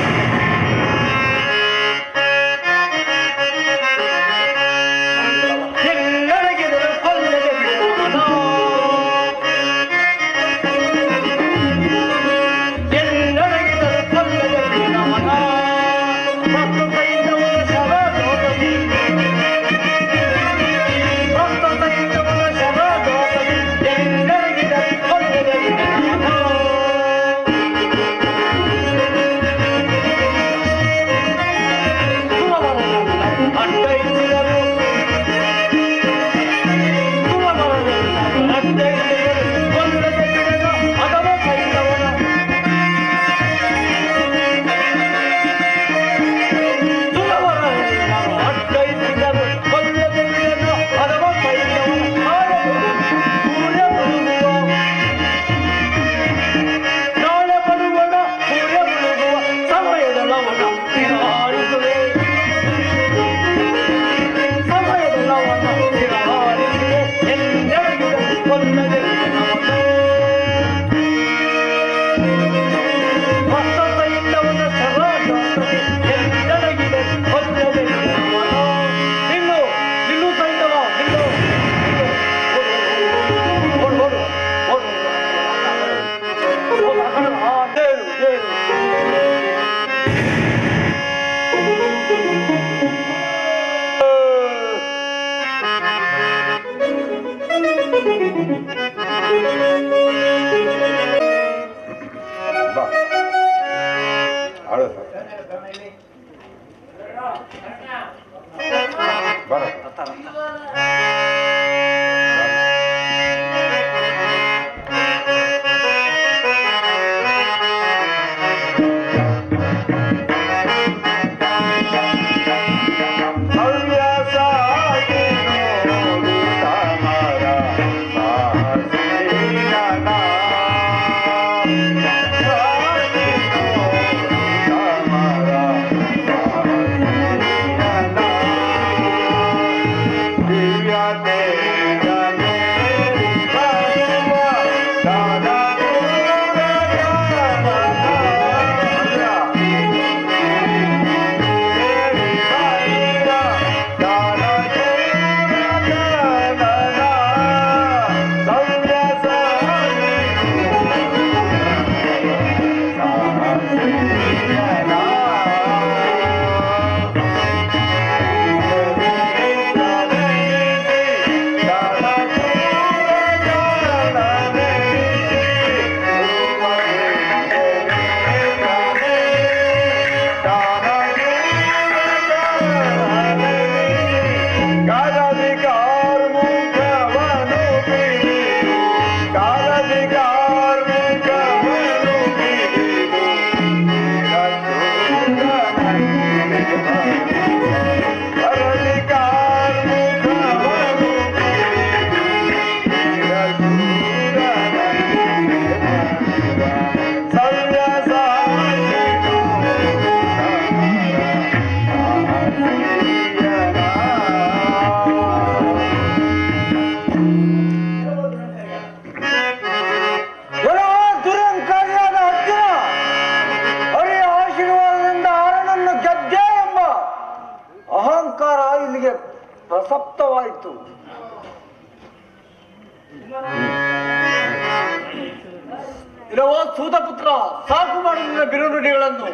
ಇಲ್ಲವೋ ಸೂತಪುತ್ರ, ಸಾಕು ಮಾಡು ನಿನ್ನ ಬಿರುನುಡಿಗಳನ್ನು.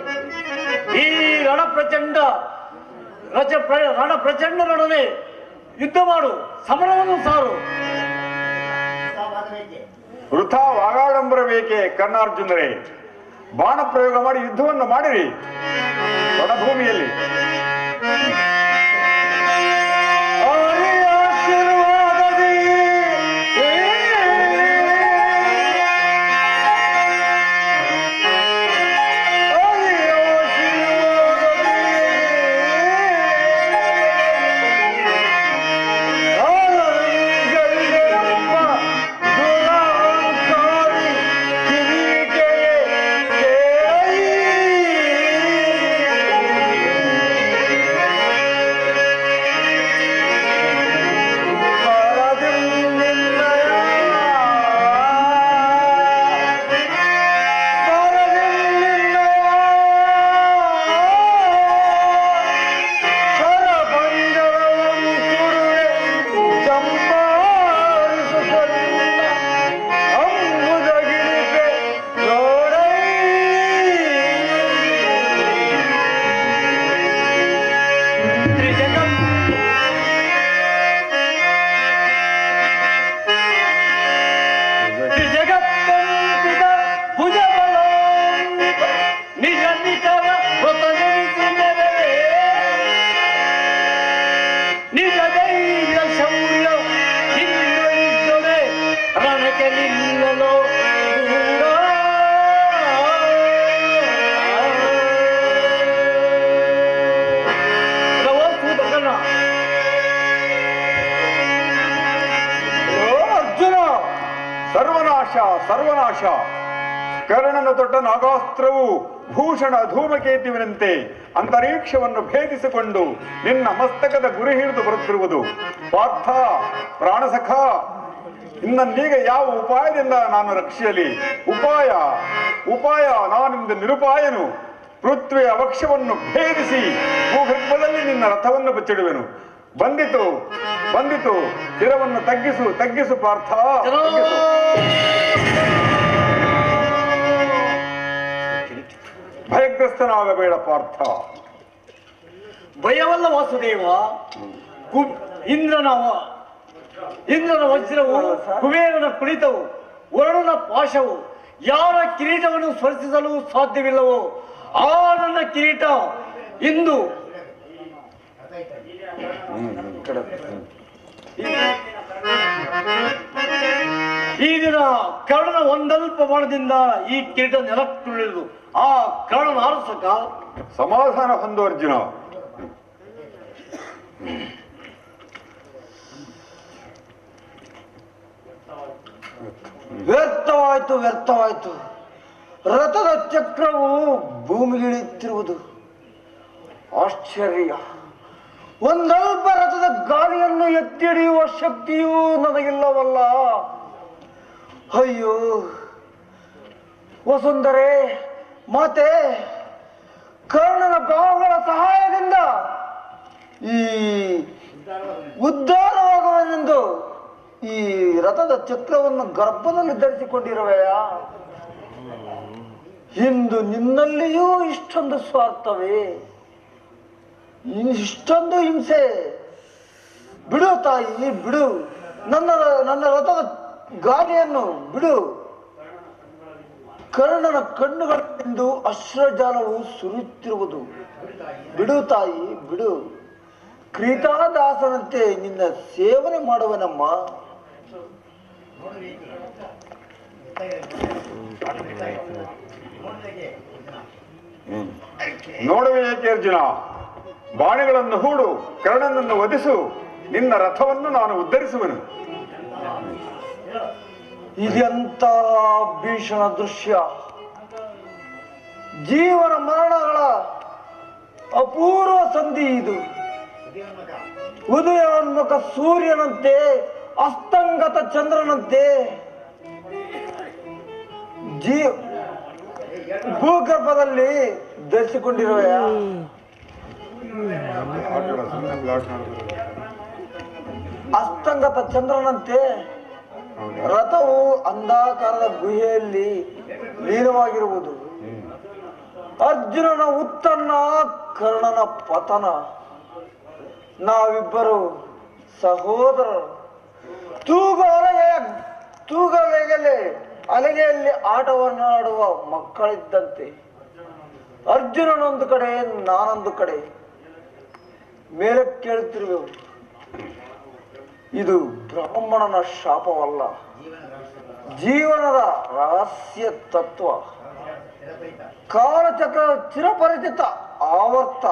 ಈ ರಣಪ್ರಚಂಡರೊಡನೆ ಯುದ್ಧ ಮಾಡು, ಸಮರವನ್ನು ಸಾರು. ವೃಥಾ ವಾಗಾಡಂಬರ ಬೇಕೆ ಕರ್ಣಾರ್ಜುನರೇ. ಬಾಣ ಪ್ರಯೋಗ ಮಾಡಿ ಯುದ್ಧವನ್ನು ಮಾಡಿರಿ ರಣಭೂಮಿಯಲ್ಲಿ. ಸರ್ವನಾಶ. ಕರ್ಣನ ತೊಟ್ಟ ನಾಗಾಸ್ತ್ರವು ಭೂಷಣ ಧೂಮಕೇತುವಿನಂತೆ ಅಂತರಿಕ್ಷವನ್ನು ಭೇದಿಸಿಕೊಂಡು ನಿನ್ನ ಮಸ್ತಕದ ಗುರಿ ಹಿಡಿದು ಬರುತ್ತಿರುವುದು. ಪಾರ್ಥ, ಪ್ರಾಣಸಖ, ಇನ್ನೀಗ ಯಾವ ಉಪಾಯದಿಂದ ನಾನು ರಕ್ಷಿಸಲಿ? ಉಪಾಯ ನಾನಿಂದ ನಿರುಪಾಯನು. ಪೃಥ್ವಿಯ ವಕ್ಷವನ್ನು ಭೇದಿಸಿ ಭೂಗರ್ಭದಲ್ಲಿ ನಿನ್ನ ರಥವನ್ನು ಬಚ್ಚಿಡುವೆನು. ಬಂದಿತು ಶಿರವನ್ನು ತಗ್ಗಿಸು ಪಾರ್ಥ. ಭಯಗ್ರಸ್ತನಾಗಬೇಡ ಪಾರ್ಥ. ಭಯವಲ್ಲ ವಾಸುದೇವ. ಇಂದ್ರನ ವಜ್ರವು, ಕುಬೇರನ ಕುಳಿತವು, ವರುಣನ ಪಾಶವು ಯಾರ ಕಿರೀಟವನ್ನು ಸ್ಪರ್ಶಿಸಲು ಸಾಧ್ಯವಿಲ್ಲವೋ ಆ ನನ್ನ ಕಿರೀಟ ಇಂದು ಈ ದಿನ ಕರ್ಣನ ಒಂದಲ್ಪ ಬಾಣದಿಂದ ಈ ಕಿರೀಟ ನೆಲಕ್ಕುಳಿದು ಆ ಕರ್ಣನ ಅರಸಕ. ಸಮಾಧಾನ ಹೊಂದು ಅರ್ಜುನ. ವ್ಯರ್ಥವಾಯ್ತು. ರಥದ ಚಕ್ರವು ಭೂಮಿಗಿಳಿಯುತ್ತಿರುವುದು ಆಶ್ಚರ್ಯ. ಒಂದಲ್ಪ ರಥದ ಗಾಲಿಯನ್ನು ಎತ್ತಿ ಹಿಡಿಯುವ ಶಕ್ತಿಯೂ ನನಗಿಲ್ಲವಲ್ಲ. ಅಯ್ಯೋ ವಸುಂಧರೆ, ಮಾತೆ, ಕರ್ಣನ ಬಾಹುಗಳ ಸಹಾಯದಿಂದ ಈ ಉದ್ಧಾರವಾಗುವನೆಂದು ಈ ರಥದ ಚಕ್ರವನ್ನು ಗರ್ಭದಲ್ಲಿ ಧರಿಸಿಕೊಂಡಿರುವೆಯಾ? ಇಂದು ನಿನ್ನಲ್ಲಿಯೂ ಇಷ್ಟೊಂದು ಸ್ವಾರ್ಥವೇ, ಇಷ್ಟೊಂದು ಹಿಂಸೆ? ಬಿಡು ತಾಯಿ, ಬಿಡು. ನನ್ನ ರಥದ ಗಾಲಿಯನ್ನು ಬಿಡು. ಕರ್ಣನ ಕಣ್ಣುಗಳಿಂದು ಅಶ್ರಜಾಲವು ಸುರಿಯುತ್ತಿರುವುದು. ಬಿಡು ತಾಯಿ, ಬಿಡು. ಕ್ರೀತಾದಾಸನಂತೆ ನಿನ್ನ ಸೇವನೆ ಮಾಡುವನಮ್ಮ. ನೋಡುವೆ ಏಕೆ ಅರ್ಜುನ? ಬಾಣಗಳನ್ನು ಹೂಡು, ಕರ್ಣನನ್ನು ವಧಿಸು, ನಿನ್ನ ರಥವನ್ನು ನಾನು ಉದ್ಧರಿಸುವೆನು. ಇದೆಂತ ಭೀಷಣ ದೃಶ್ಯ! ಜೀವನ ಮರಣಗಳ ಅಪೂರ್ವ ಸಂಧಿ ಇದು. ಉದಯೋನ್ಮುಖ ಸೂರ್ಯನಂತೆ, ಅಸ್ತಂಗತ ಚಂದ್ರನಂತೆ ಭೂಗರ್ಭದಲ್ಲಿ ಧರಿಸಿಕೊಂಡಿರುವೆಯಾ? ಅಸ್ತಂಗತ ಚಂದ್ರನಂತೆ ರಥವು ಅಂಧಾಕಾರದ ಗುಹೆಯಲ್ಲಿ ಲೀನವಾಗಿರುವುದು. ಅರ್ಜುನನ ಉತ್ತನ್ನ, ಕರ್ಣನ ಪತನ. ನಾವಿಬ್ಬರು ಸಹೋದರರು. ತೂಗಲೆಗಲೆ ಅಲೆಗೆಯಲ್ಲಿ ಆಟವನ್ನಾಡುವ ಮಕ್ಕಳಿದ್ದಂತೆ. ಅರ್ಜುನನೊಂದು ಕಡೆ, ನಾನೊಂದು ಕಡೆ. ಮೇಲೆ ಕೇಳುತ್ತಿರುವೆವು. ಇದು ಬ್ರಾಹ್ಮಣನ ಶಾಪವಲ್ಲ, ಜೀವನದ ರಹಸ್ಯ ತತ್ವ. ಕಾಲಚಕ್ರ ಚಿರಪರಿಚಿತ ಆವರ್ತ.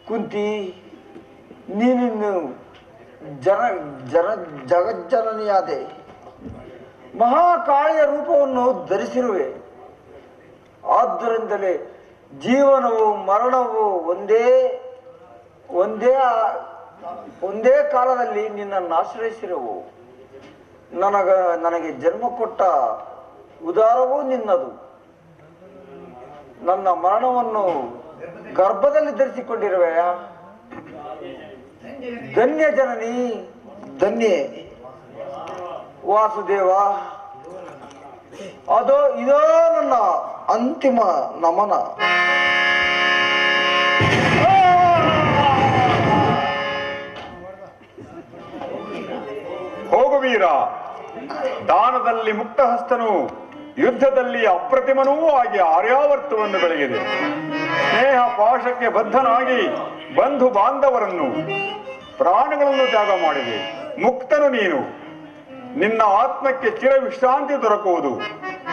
ಕುಂತಿ, ನೀನಿನ್ನು ಜಗಜ್ಜನನಿಯಾದೆ. ಮಹಾಕಾಳಿಯ ರೂಪವನ್ನು ಧರಿಸಿರುವೆ. ಆದ್ದರಿಂದಲೇ ಜೀವನವು ಮರಣವು ಒಂದೇ ಕಾಲದಲ್ಲಿ ನಿನ್ನನ್ನು ಆಶ್ರಯಿಸಿರುವು. ನನಗೆ ಜನ್ಮ ಕೊಟ್ಟ ಉದಾರವೂ ನಿನ್ನದು. ನನ್ನ ಮರಣವನ್ನು ಗರ್ಭದಲ್ಲಿ ಧರಿಸಿಕೊಂಡಿರುವೆಯ. ಧನ್ಯ ಜನನಿ, ಧನ್ಯೆ. ವಾಸುದೇವ, ಇದೋ ನನ್ನ ಅಂತಿಮ ನಮನ. ಹೋಗು ವೀರ. ದಾನದಲ್ಲಿ ಮುಕ್ತಹಸ್ತನು, ಯುದ್ಧದಲ್ಲಿ ಅಪ್ರತಿಮನೂ ಆಗಿ ಆರ್ಯಾವರ್ತವನ್ನು ಬೆಳಗಿದೆ. ಸ್ನೇಹ ಪಾಶಕ್ಕೆ ಬದ್ಧನಾಗಿ ಬಂಧು ಬಾಂಧವರನ್ನು, ಪ್ರಾಣಗಳನ್ನು ತ್ಯಾಗ ಮಾಡಿದೆ. ಮುಕ್ತನು ನೀನು. ನಿನ್ನ ಆತ್ಮಕ್ಕೆ ಚಿರ ವಿಶ್ರಾಂತಿ ದೊರಕುವುದು.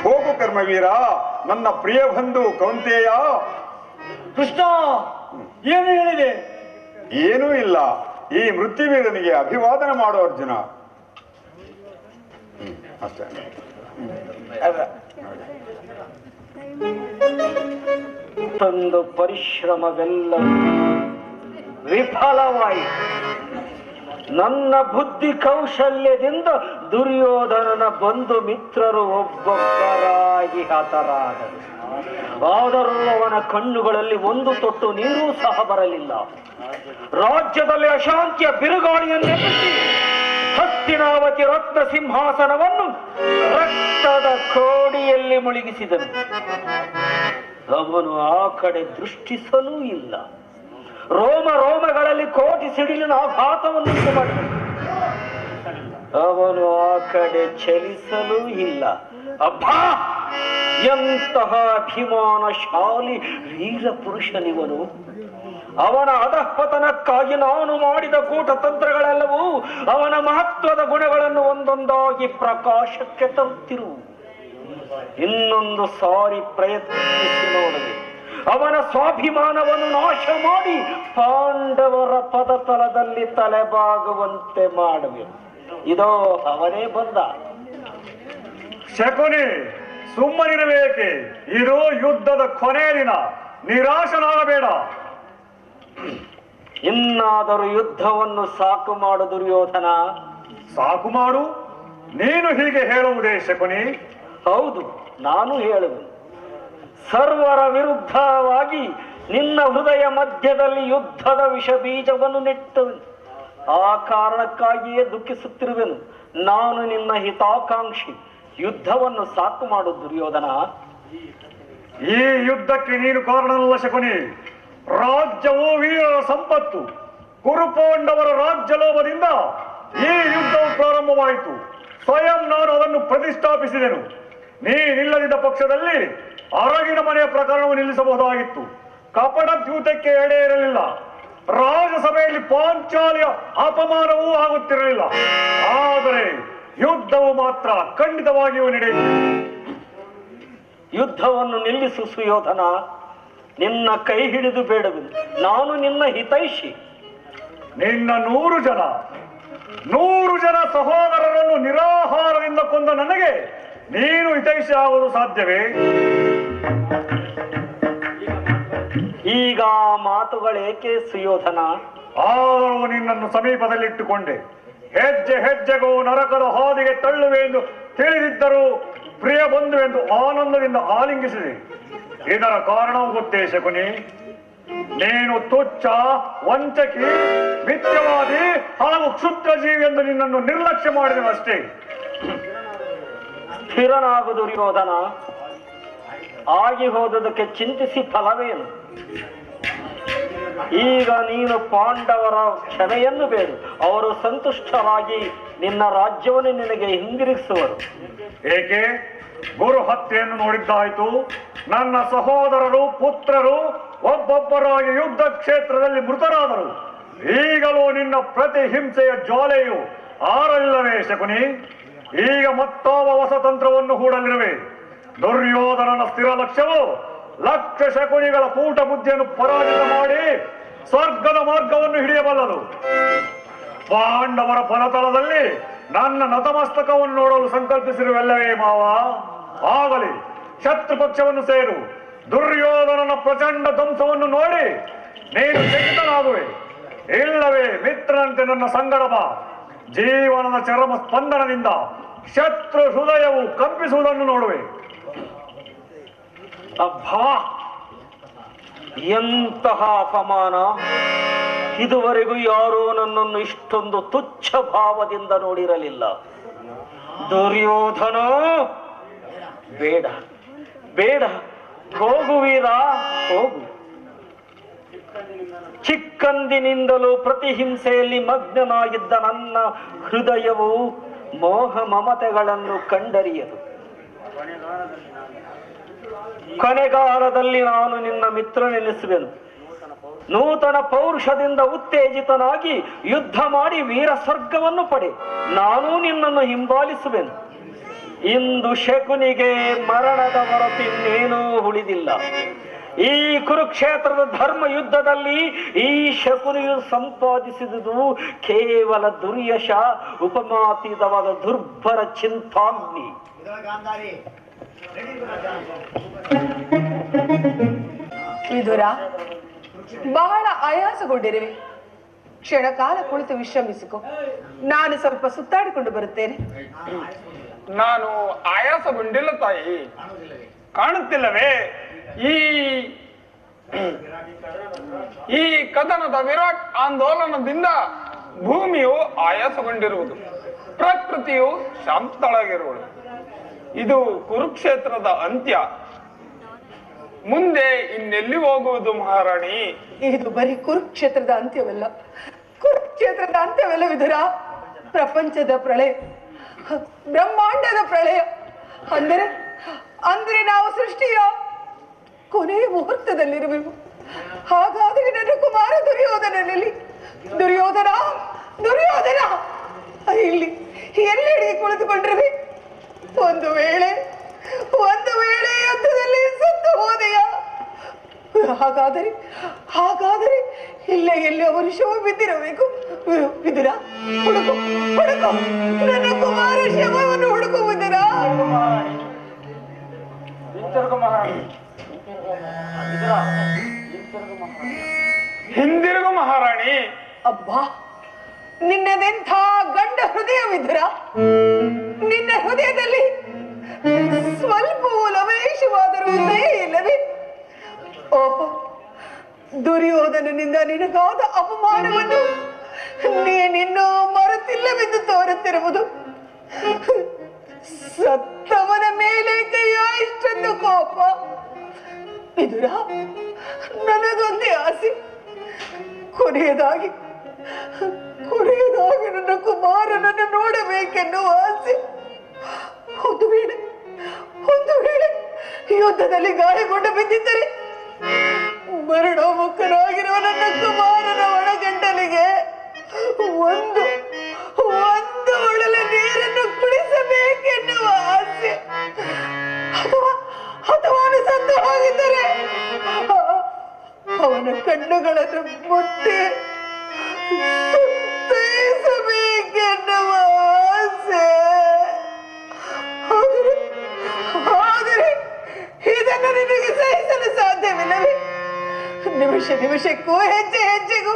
ಹೋಗು ಕರ್ಮವೀರ, ನನ್ನ ಪ್ರಿಯ ಬಂಧು ಕೌಂತೆಯ. ಕೃಷ್ಣ, ಏನು ಹೇಳಿದೆ? ಏನೂ ಇಲ್ಲ. ಈ ಮೃತ್ಯುವೀರನಿಗೆ ಅಭಿವಾದನ ಮಾಡು ಅರ್ಜುನ. ಅಷ್ಟೇ. ತಂದು ಪರಿಶ್ರಮವೆಲ್ಲ ವಿಫಲವಾಯಿತು. ನನ್ನ ಬುದ್ಧಿ ಕೌಶಲ್ಯದಿಂದ ದುರ್ಯೋಧನನ ಬಂಧು ಮಿತ್ರರು ಒಬ್ಬೊಬ್ಬರಾಗಿ ಹತರಾದರು. ಆದರೂ ಅವನ ಕಣ್ಣುಗಳಲ್ಲಿ ಒಂದು ತೊಟ್ಟು ನೀರೂ ಸಹ ಬರಲಿಲ್ಲ. ರಾಜ್ಯದಲ್ಲಿ ಅಶಾಂತಿಯ ಬಿರುಗಾಳಿಯನ್ನೆಬ್ಬಿಸಿ ಹಸ್ತಿನಾವತಿ ರತ್ನ ಸಿಂಹಾಸನವನ್ನು ರಕ್ತದ ಕೋಡಿಯಲ್ಲಿ ಮುಳುಗಿಸಿದನು. ಅವನು ಆ ಕಡೆ ದೃಷ್ಟಿಸಲೂ ಇಲ್ಲ. ರೋಮಗಳಲ್ಲಿ ಕೋಟಿ ಸಿಡಿಲಿನ ಆಘಾತವನ್ನು ಮಾಡಿದನು. ಅವನು ಆ ಕಡೆ ಚಲಿಸಲೂ ಇಲ್ಲ. ಅಬ್ಬಾ, ಎಂತಹ ಅಭಿಮಾನಶಾಲಿ ವೀರ ಪುರುಷನಿವನು. ಅವನ ಅಧಃಪತನಕ್ಕಾಗಿ ನಾನು ಮಾಡಿದ ಕೂಟತಂತ್ರಗಳೆಲ್ಲವೂ ಅವನ ಮಹತ್ವದ ಗುಣಗಳನ್ನು ಒಂದೊಂದಾಗಿ ಪ್ರಕಾಶಕ್ಕೆ ತರುತ್ತಿರುವು. ಇನ್ನೊಂದು ಸಾರಿ ಪ್ರಯತ್ನಿಸಿ ನೋಡದೆ ಅವನ ಸ್ವಾಭಿಮಾನವನ್ನು ನಾಶ ಮಾಡಿ ಪಾಂಡವರ ಪದತಲದಲ್ಲಿ ತಲೆಬಾಗುವಂತೆ ಮಾಡುವೆ. ಇದೋ ಅವನೇ ಬಂದ. ಶಕುನಿ, ಸುಮ್ಮನಿರಬೇಕೆ? ಇದು ಯುದ್ಧದ ಕೊನೆಯ ದಿನ. ನಿರಾಶನಾಗಬೇಡ. ಇನ್ನಾದರೂ ಯುದ್ಧವನ್ನು ಸಾಕು ಮಾಡು ದುರ್ಯೋಧನ. ಸಾಕು ಮಾಡು? ನೀನು ಹೀಗೆ ಹೇಳುವುದೇ ಶಕುನಿ? ಹೌದು, ನಾನು ಹೇಳುವೆನು. ಸರ್ವರ ವಿರುದ್ಧವಾಗಿ ನಿನ್ನ ಹೃದಯ ಮಧ್ಯದಲ್ಲಿ ಯುದ್ಧದ ವಿಷ ಬೀಜವನ್ನು ನೆಟ್ಟುವೆನು. ಆ ಕಾರಣಕ್ಕಾಗಿಯೇ ದುಃಖಿಸುತ್ತಿರುವೆನು. ನಾನು ನಿನ್ನ ಹಿತಾಕಾಂಕ್ಷಿ. ಯುದ್ಧವನ್ನು ಸಾಕು ಮಾಡು ದುರ್ಯೋಧನ. ಈ ಯುದ್ಧಕ್ಕೆ ನೀನು ಕಾರಣವಲ್ಲ ಶಕುನಿ. ರಾಜ್ಯವು ವೀರರ ಸಂಪತ್ತು. ಕುರುಪಾಂಡವರ ರಾಜ್ಯ ಲೋಭದಿಂದ ಈ ಯುದ್ಧವು ಪ್ರಾರಂಭವಾಯಿತು. ಸ್ವಯಂ ನಾನು ಅದನ್ನು ಪ್ರತಿಷ್ಠಾಪಿಸಿದೆನು. ನೀನಿಲ್ಲದಿದ್ದ ಪಕ್ಷದಲ್ಲಿ ಅರಗಿನ ಮನೆಯ ಪ್ರಕರಣವು ನಿಲ್ಲಿಸಬಹುದಾಗಿತ್ತು. ಕಪಟ ದ್ಯೂತಕ್ಕೆ ಎಡೆ ಇರಲಿಲ್ಲ. ರಾಜಸಭೆಯಲ್ಲಿ ಪಾಂಚಾಲಿಯ ಅಪಮಾನವೂ ಆಗುತ್ತಿರಲಿಲ್ಲ. ಆದರೆ ಯುದ್ಧವು ಮಾತ್ರ ಖಂಡಿತವಾಗಿಯೂ ನಡೆಯಿತು. ಯುದ್ಧವನ್ನು ನಿಲ್ಲಿಸು ಸುಯೋಧನ. ನಿನ್ನ ಕೈ ಹಿಡಿದು ಬೇಡವೆನು. ನಾನು ನಿನ್ನ ಹಿತೈಷಿ. ನಿನ್ನ 100 ಜನ ಸಹೋದರರನ್ನು ನಿರಾಹಾರದಿಂದ ಕೊಂದ ನನಗೆ ನೀನು ಹಿತೈಷಿ ಆಗುವುದು ಸಾಧ್ಯವೇ? ಈಗ ಮಾತುಗಳೇಕೆ ಸುಯೋಧನ? ಆದರೂ ನಿನ್ನನ್ನು ಸಮೀಪದಲ್ಲಿಟ್ಟುಕೊಂಡೆ. ಹೆಜ್ಜೆ ಹೆಜ್ಜೆಗೂ ನರಕದ ಹಾದಿಗೆ ತಳ್ಳುವೆ ಎಂದು ತಿಳಿದಿದ್ದರೂ ಪ್ರಿಯ ಬಂಧುವೆಂದು ಆನಂದದಿಂದ ಆಲಿಂಗಿಸಿದೆ. ಇದರ ಕಾರಣವು ಗೊತ್ತೇ ಶಕುನಿ? ನೀನು ತುಚ್ಛ, ವಂಚಕಿ, ಮಿಥ್ಯವಾದಿ ಹಾಗೂ ಕ್ಷುದ್ರ ಜೀವಿ ಎಂದು ನಿನ್ನನ್ನು ನಿರ್ಲಕ್ಷ್ಯ ಮಾಡಿದೆನಷ್ಟೇ. ಸ್ಥಿರನಾಗು ದುರ್ಯೋಧನ. ಆಗಿ ಹೋದದಕ್ಕೆ ಚಿಂತಿಸಿ ಫಲವೇನು? ಈಗ ನೀನು ಪಾಂಡವರ ಕ್ಷಮೆಯನ್ನು ಬೇಡು. ಅವರು ಸಂತುಷ್ಟರಾಗಿ ನಿನ್ನ ರಾಜ್ಯವನ್ನು ನಿನಗೆ ಹಿಂದಿರುಗಿಸುವರು. ಏಕೆ? ಗುರು ಹತ್ಯೆಯನ್ನು ನೋಡಿದ್ದಾಯಿತು. ನನ್ನ ಸಹೋದರರು ಪುತ್ರರು ಒಬ್ಬೊಬ್ಬರಾಗಿ ಯುದ್ಧ ಕ್ಷೇತ್ರದಲ್ಲಿ ಮೃತರಾದರು. ಈಗಲೂ ನಿನ್ನ ಪ್ರತಿಹಿಂಸೆಯ ಜ್ವಾಲೆಯು ಆರಲ್ಲವೇ ಶಕುನಿ? ಈಗ ಮತ್ತಾವ ಹೊಸ ತಂತ್ರವನ್ನು ಹೂಡಲಿರುವೆ. ದುರ್ಯೋಧನನ ಸ್ಥಿರ ಲಕ್ಷ್ಯವು ಲಕ್ಷ ಶಕುನಿಗಳ ಕೂಟ ಬುದ್ಧಿಯನ್ನು ಪರಾಜಿತ ಮಾಡಿ ಸ್ವರ್ಗದ ಮಾರ್ಗವನ್ನು ಹಿಡಿಯಬಲ್ಲದು. ಪಾಂಡವರ ಫಲತಲದಲ್ಲಿ ನನ್ನ ನತಮಸ್ತಕವನ್ನು ನೋಡಲು ಸಂಕಲ್ಪಿಸಿರುವೆಲ್ಲವೇ ಮಾವ? ಆಗಲಿ, ಶತ್ರು ಪಕ್ಷವನ್ನು ಸೇರು. ದುರ್ಯೋಧನನ ಪ್ರಚಂಡ ಧ್ವಂಸವನ್ನು ನೋಡಿ ನೀನು ಚಕಿತನಾಗುವೆ. ಇಲ್ಲವೇ ಮಿತ್ರನಂತೆ ನನ್ನ ಸಂಗಡ ಬಾ. ಜೀವನದ ಚರಮ ಸ್ಪಂದನದಿಂದ ಶತ್ರು ಹೃದಯವು ಕಂಪಿಸುವುದನ್ನು ನೋಡುವೆ. ಅಬ್ಬಾ, ಎಂತಹ ಅಪಮಾನ! ಇದುವರೆಗೂ ಯಾರೂ ನನ್ನನ್ನು ಇಷ್ಟೊಂದು ತುಚ್ಛ ಭಾವದಿಂದ ನೋಡಿರಲಿಲ್ಲ. ದುರ್ಯೋಧನ, ಬೇಡ ಬೇಡ, ಹೋಗು ವೀರ, ಹೋಗು. ಚಿಕ್ಕಂದಿನಿಂದಲೂ ಪ್ರತಿಹಿಂಸೆಯಲ್ಲಿ ಮಗ್ನನಾಗಿದ್ದ ನನ್ನ ಹೃದಯವು ಮೋಹ ಮಮತೆಗಳನ್ನು ಕಂಡರಿಯದು. ಕೊನೆಗಾಲದಲ್ಲಿ ನಾನು ನಿನ್ನ ಮಿತ್ರನೆನಿಸುವೆನು. ನೂತನ ಪೌರುಷದಿಂದ ಉತ್ತೇಜಿತನಾಗಿ ಯುದ್ಧ ಮಾಡಿ ವೀರ ಸ್ವರ್ಗವನ್ನು ಪಡೆ. ನಾನೂ ನಿನ್ನನ್ನು ಹಿಂಬಾಲಿಸುವೆನು. ಇಂದು ಶಕುನಿಗೆ ಮರಣದ ಹೊರತು ಇನ್ನೇನೂ ಉಳಿದಿಲ್ಲ. ಈ ಕುರುಕ್ಷೇತ್ರದ ಧರ್ಮ ಯುದ್ಧದಲ್ಲಿ ಈ ಶಕುನಿಯು ಸಂಪಾದಿಸಿದುದು ಕೇವಲ ದುರ್ಯಶ, ಉಪಮಾತೀತವಾದ ದುರ್ಭರ ಚಿಂತಾಗ್ನಿ. ವಿದುರ, ಬಹಳ ಆಯಾಸಗೊಂಡಿರುವೆ. ಕ್ಷಣಕಾಲ ಕುಳಿತು ವಿಶ್ರಮಿಸಿಕೊ. ನಾನು ಸ್ವಲ್ಪ ಸುತ್ತಾಡಿಕೊಂಡು ಬರುತ್ತೇನೆ. ನಾನು ಆಯಾಸಗೊಂಡಿಲ್ಲ ತಾಯಿ. ಕಾಣುತ್ತಿಲ್ಲವೇ? ಈ ಕದನದ ವಿರಾಟ್ ಆಂದೋಲನದಿಂದ ಭೂಮಿಯು ಆಯಾಸಗೊಂಡಿರುವುದು, ಪ್ರಕೃತಿಯು ಶಾಂತಳಾಗಿರುವುದು. ಇದು ಕುರುಕ್ಷೇತ್ರದ ಅಂತ್ಯ. ಮುಂದೆ ಇನ್ನೆಲ್ಲಿ ಹೋಗುವುದು ಮಹಾರಾಣಿ? ಇದು ಬರೀ ಕುರುಕ್ಷೇತ್ರದ ಅಂತ್ಯವಲ್ಲ, ಕುರುಕ್ಷೇತ್ರದ ಅಂತ್ಯವಲ್ಲ ವಿದುರ. ಪ್ರಪಂಚದ ಪ್ರಳಯ, ಬ್ರಹ್ಮಾಂಡದ ಪ್ರಳಯ. ಅಂದರೆ ನಾವು ಸೃಷ್ಟಿಯ ಕೊನೆಯ ಮುಹೂರ್ತದಲ್ಲಿರುವೆವು. ಹಾಗಾದರೆ ನನ್ನ ಕುಮಾರ ದುರ್ಯೋಧನನಲ್ಲಿ ದುರ್ಯೋಧನ ದುರ್ಯೋಧನ ಇಲ್ಲಿ ಎಲ್ಲೆಡೆಗೆ ಕುಳಿತುಕೊಂಡಿರುವೆ. ಒಂದು ವೇಳೆ ಯುದ್ಧದಲ್ಲಿ ಸತ್ತು ಹೋದೆಯ? ಹಾಗಾದರೆ ಇಲ್ಲೇ ಎಲ್ಲಿ ಅವರು ಶವ ಬಿದ್ದಿರಬೇಕು. ವಿದುರ, ಹುಡುಕು ನನ್ನ ಕುಮಾರ ಶವವನ್ನು ಹುಡುಕು ವಿದುರ. ಹಿಂದಿರುಗು ಮಹಾರಾಣಿ. ಅಬ್ಬಾ, ನಿನ್ನದೆಂಥ ಗಂಡ ಹೃದಯ ವಿದುರ. ನಿನ್ನ ಹೃದಯದಲ್ಲಿ ಸ್ವಲ್ಪವೂ ಲವೇಶವಾದರೂ ದಯೆ ಇಲ್ಲವೇ? ಓಹೋ, ದುರ್ಯೋಧನನಿಂದ ನಿನಗಾದ ಅಪಮಾನವನ್ನು ನೀನಿನ್ನೂ ಮರೆತಿಲ್ಲವೆಂದು ತೋರುತ್ತಿರುವುದು. ಸತ್ತವನ ಮೇಲೆ ಕೈಯ ಇಷ್ಟೊಂದು ಕೋಪ. ವಿದುರ, ನನ್ನದೊಂದೇ ಆಸೆ. ಕೊನೆಯದಾಗಿ ನನ್ನ ಕುಮಾರನನ್ನು ನೋಡಬೇಕೆನ್ನುವ ಆಸೆ. ಒಂದು ವೇಳೆ ಯುದ್ಧದಲ್ಲಿ ಗಾಯಗೊಂಡು ಬಿದ್ದಿದ್ದರೆ ಮರಣೋಮುಖನಾಗಿರುವ ನನ್ನ ಕುಮಾರನ ಒಳಗಂಡಲಿಗೆ ಒಂದು ಒಳಲ ನೀರನ್ನು ಕುಡಿಸಬೇಕೆನ್ನುವ ಆಸೆ. ಅಥವಾ ಸತ್ತು ಹೋಗಿದ್ದರೆ ಅವನ ಕಣ್ಣುಗಳನ್ನು ಮುಟ್ಟಿ ಸುತ್ತೈಸಬೇಕೆನ್ನುವ ಆಸೆ. ಆದರೆ ಇದನ್ನು ನಿನಗೆ ಸಹಿಸಲು ಸಾಧ್ಯವಿಲ್ಲವೇ? ನಿಮಿಷಕ್ಕೂ ಹೆಜ್ಜೆಗೂ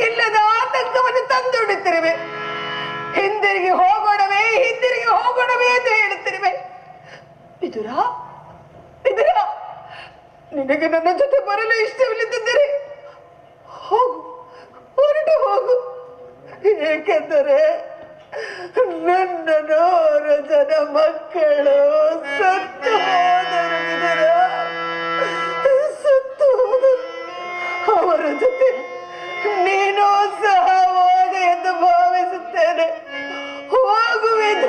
ಇಲ್ಲದ ಆತಂಕವನ್ನು ತಂದೊಡ್ಡುತ್ತಿರುವೆ. ಹಿಂದಿರುಗಿ ಹೋಗೋಣವೇ ಎಂದು ಹೇಳುತ್ತಿರುವೆ. ವಿದುರ, ನಿನಗೆ ನನ್ನ ಜೊತೆ ಬರಲು ಇಷ್ಟವಿಲ್ಲದಿದ್ದರೆ ಹೊರಟು ಹೋಗು. ಏಕೆಂದರೆ ನನ್ನ 100 ಜನ ಮಕ್ಕಳು ಸತ್ತು ಹೋದರು ವಿದುರ. ಸತ್ತು ಹೋದರು. ಅವರ ಜೊತೆ ನೀನು ಸಹ ಹೋದೆ ಎಂದು ಭಾವಿಸುತ್ತೇನೆ.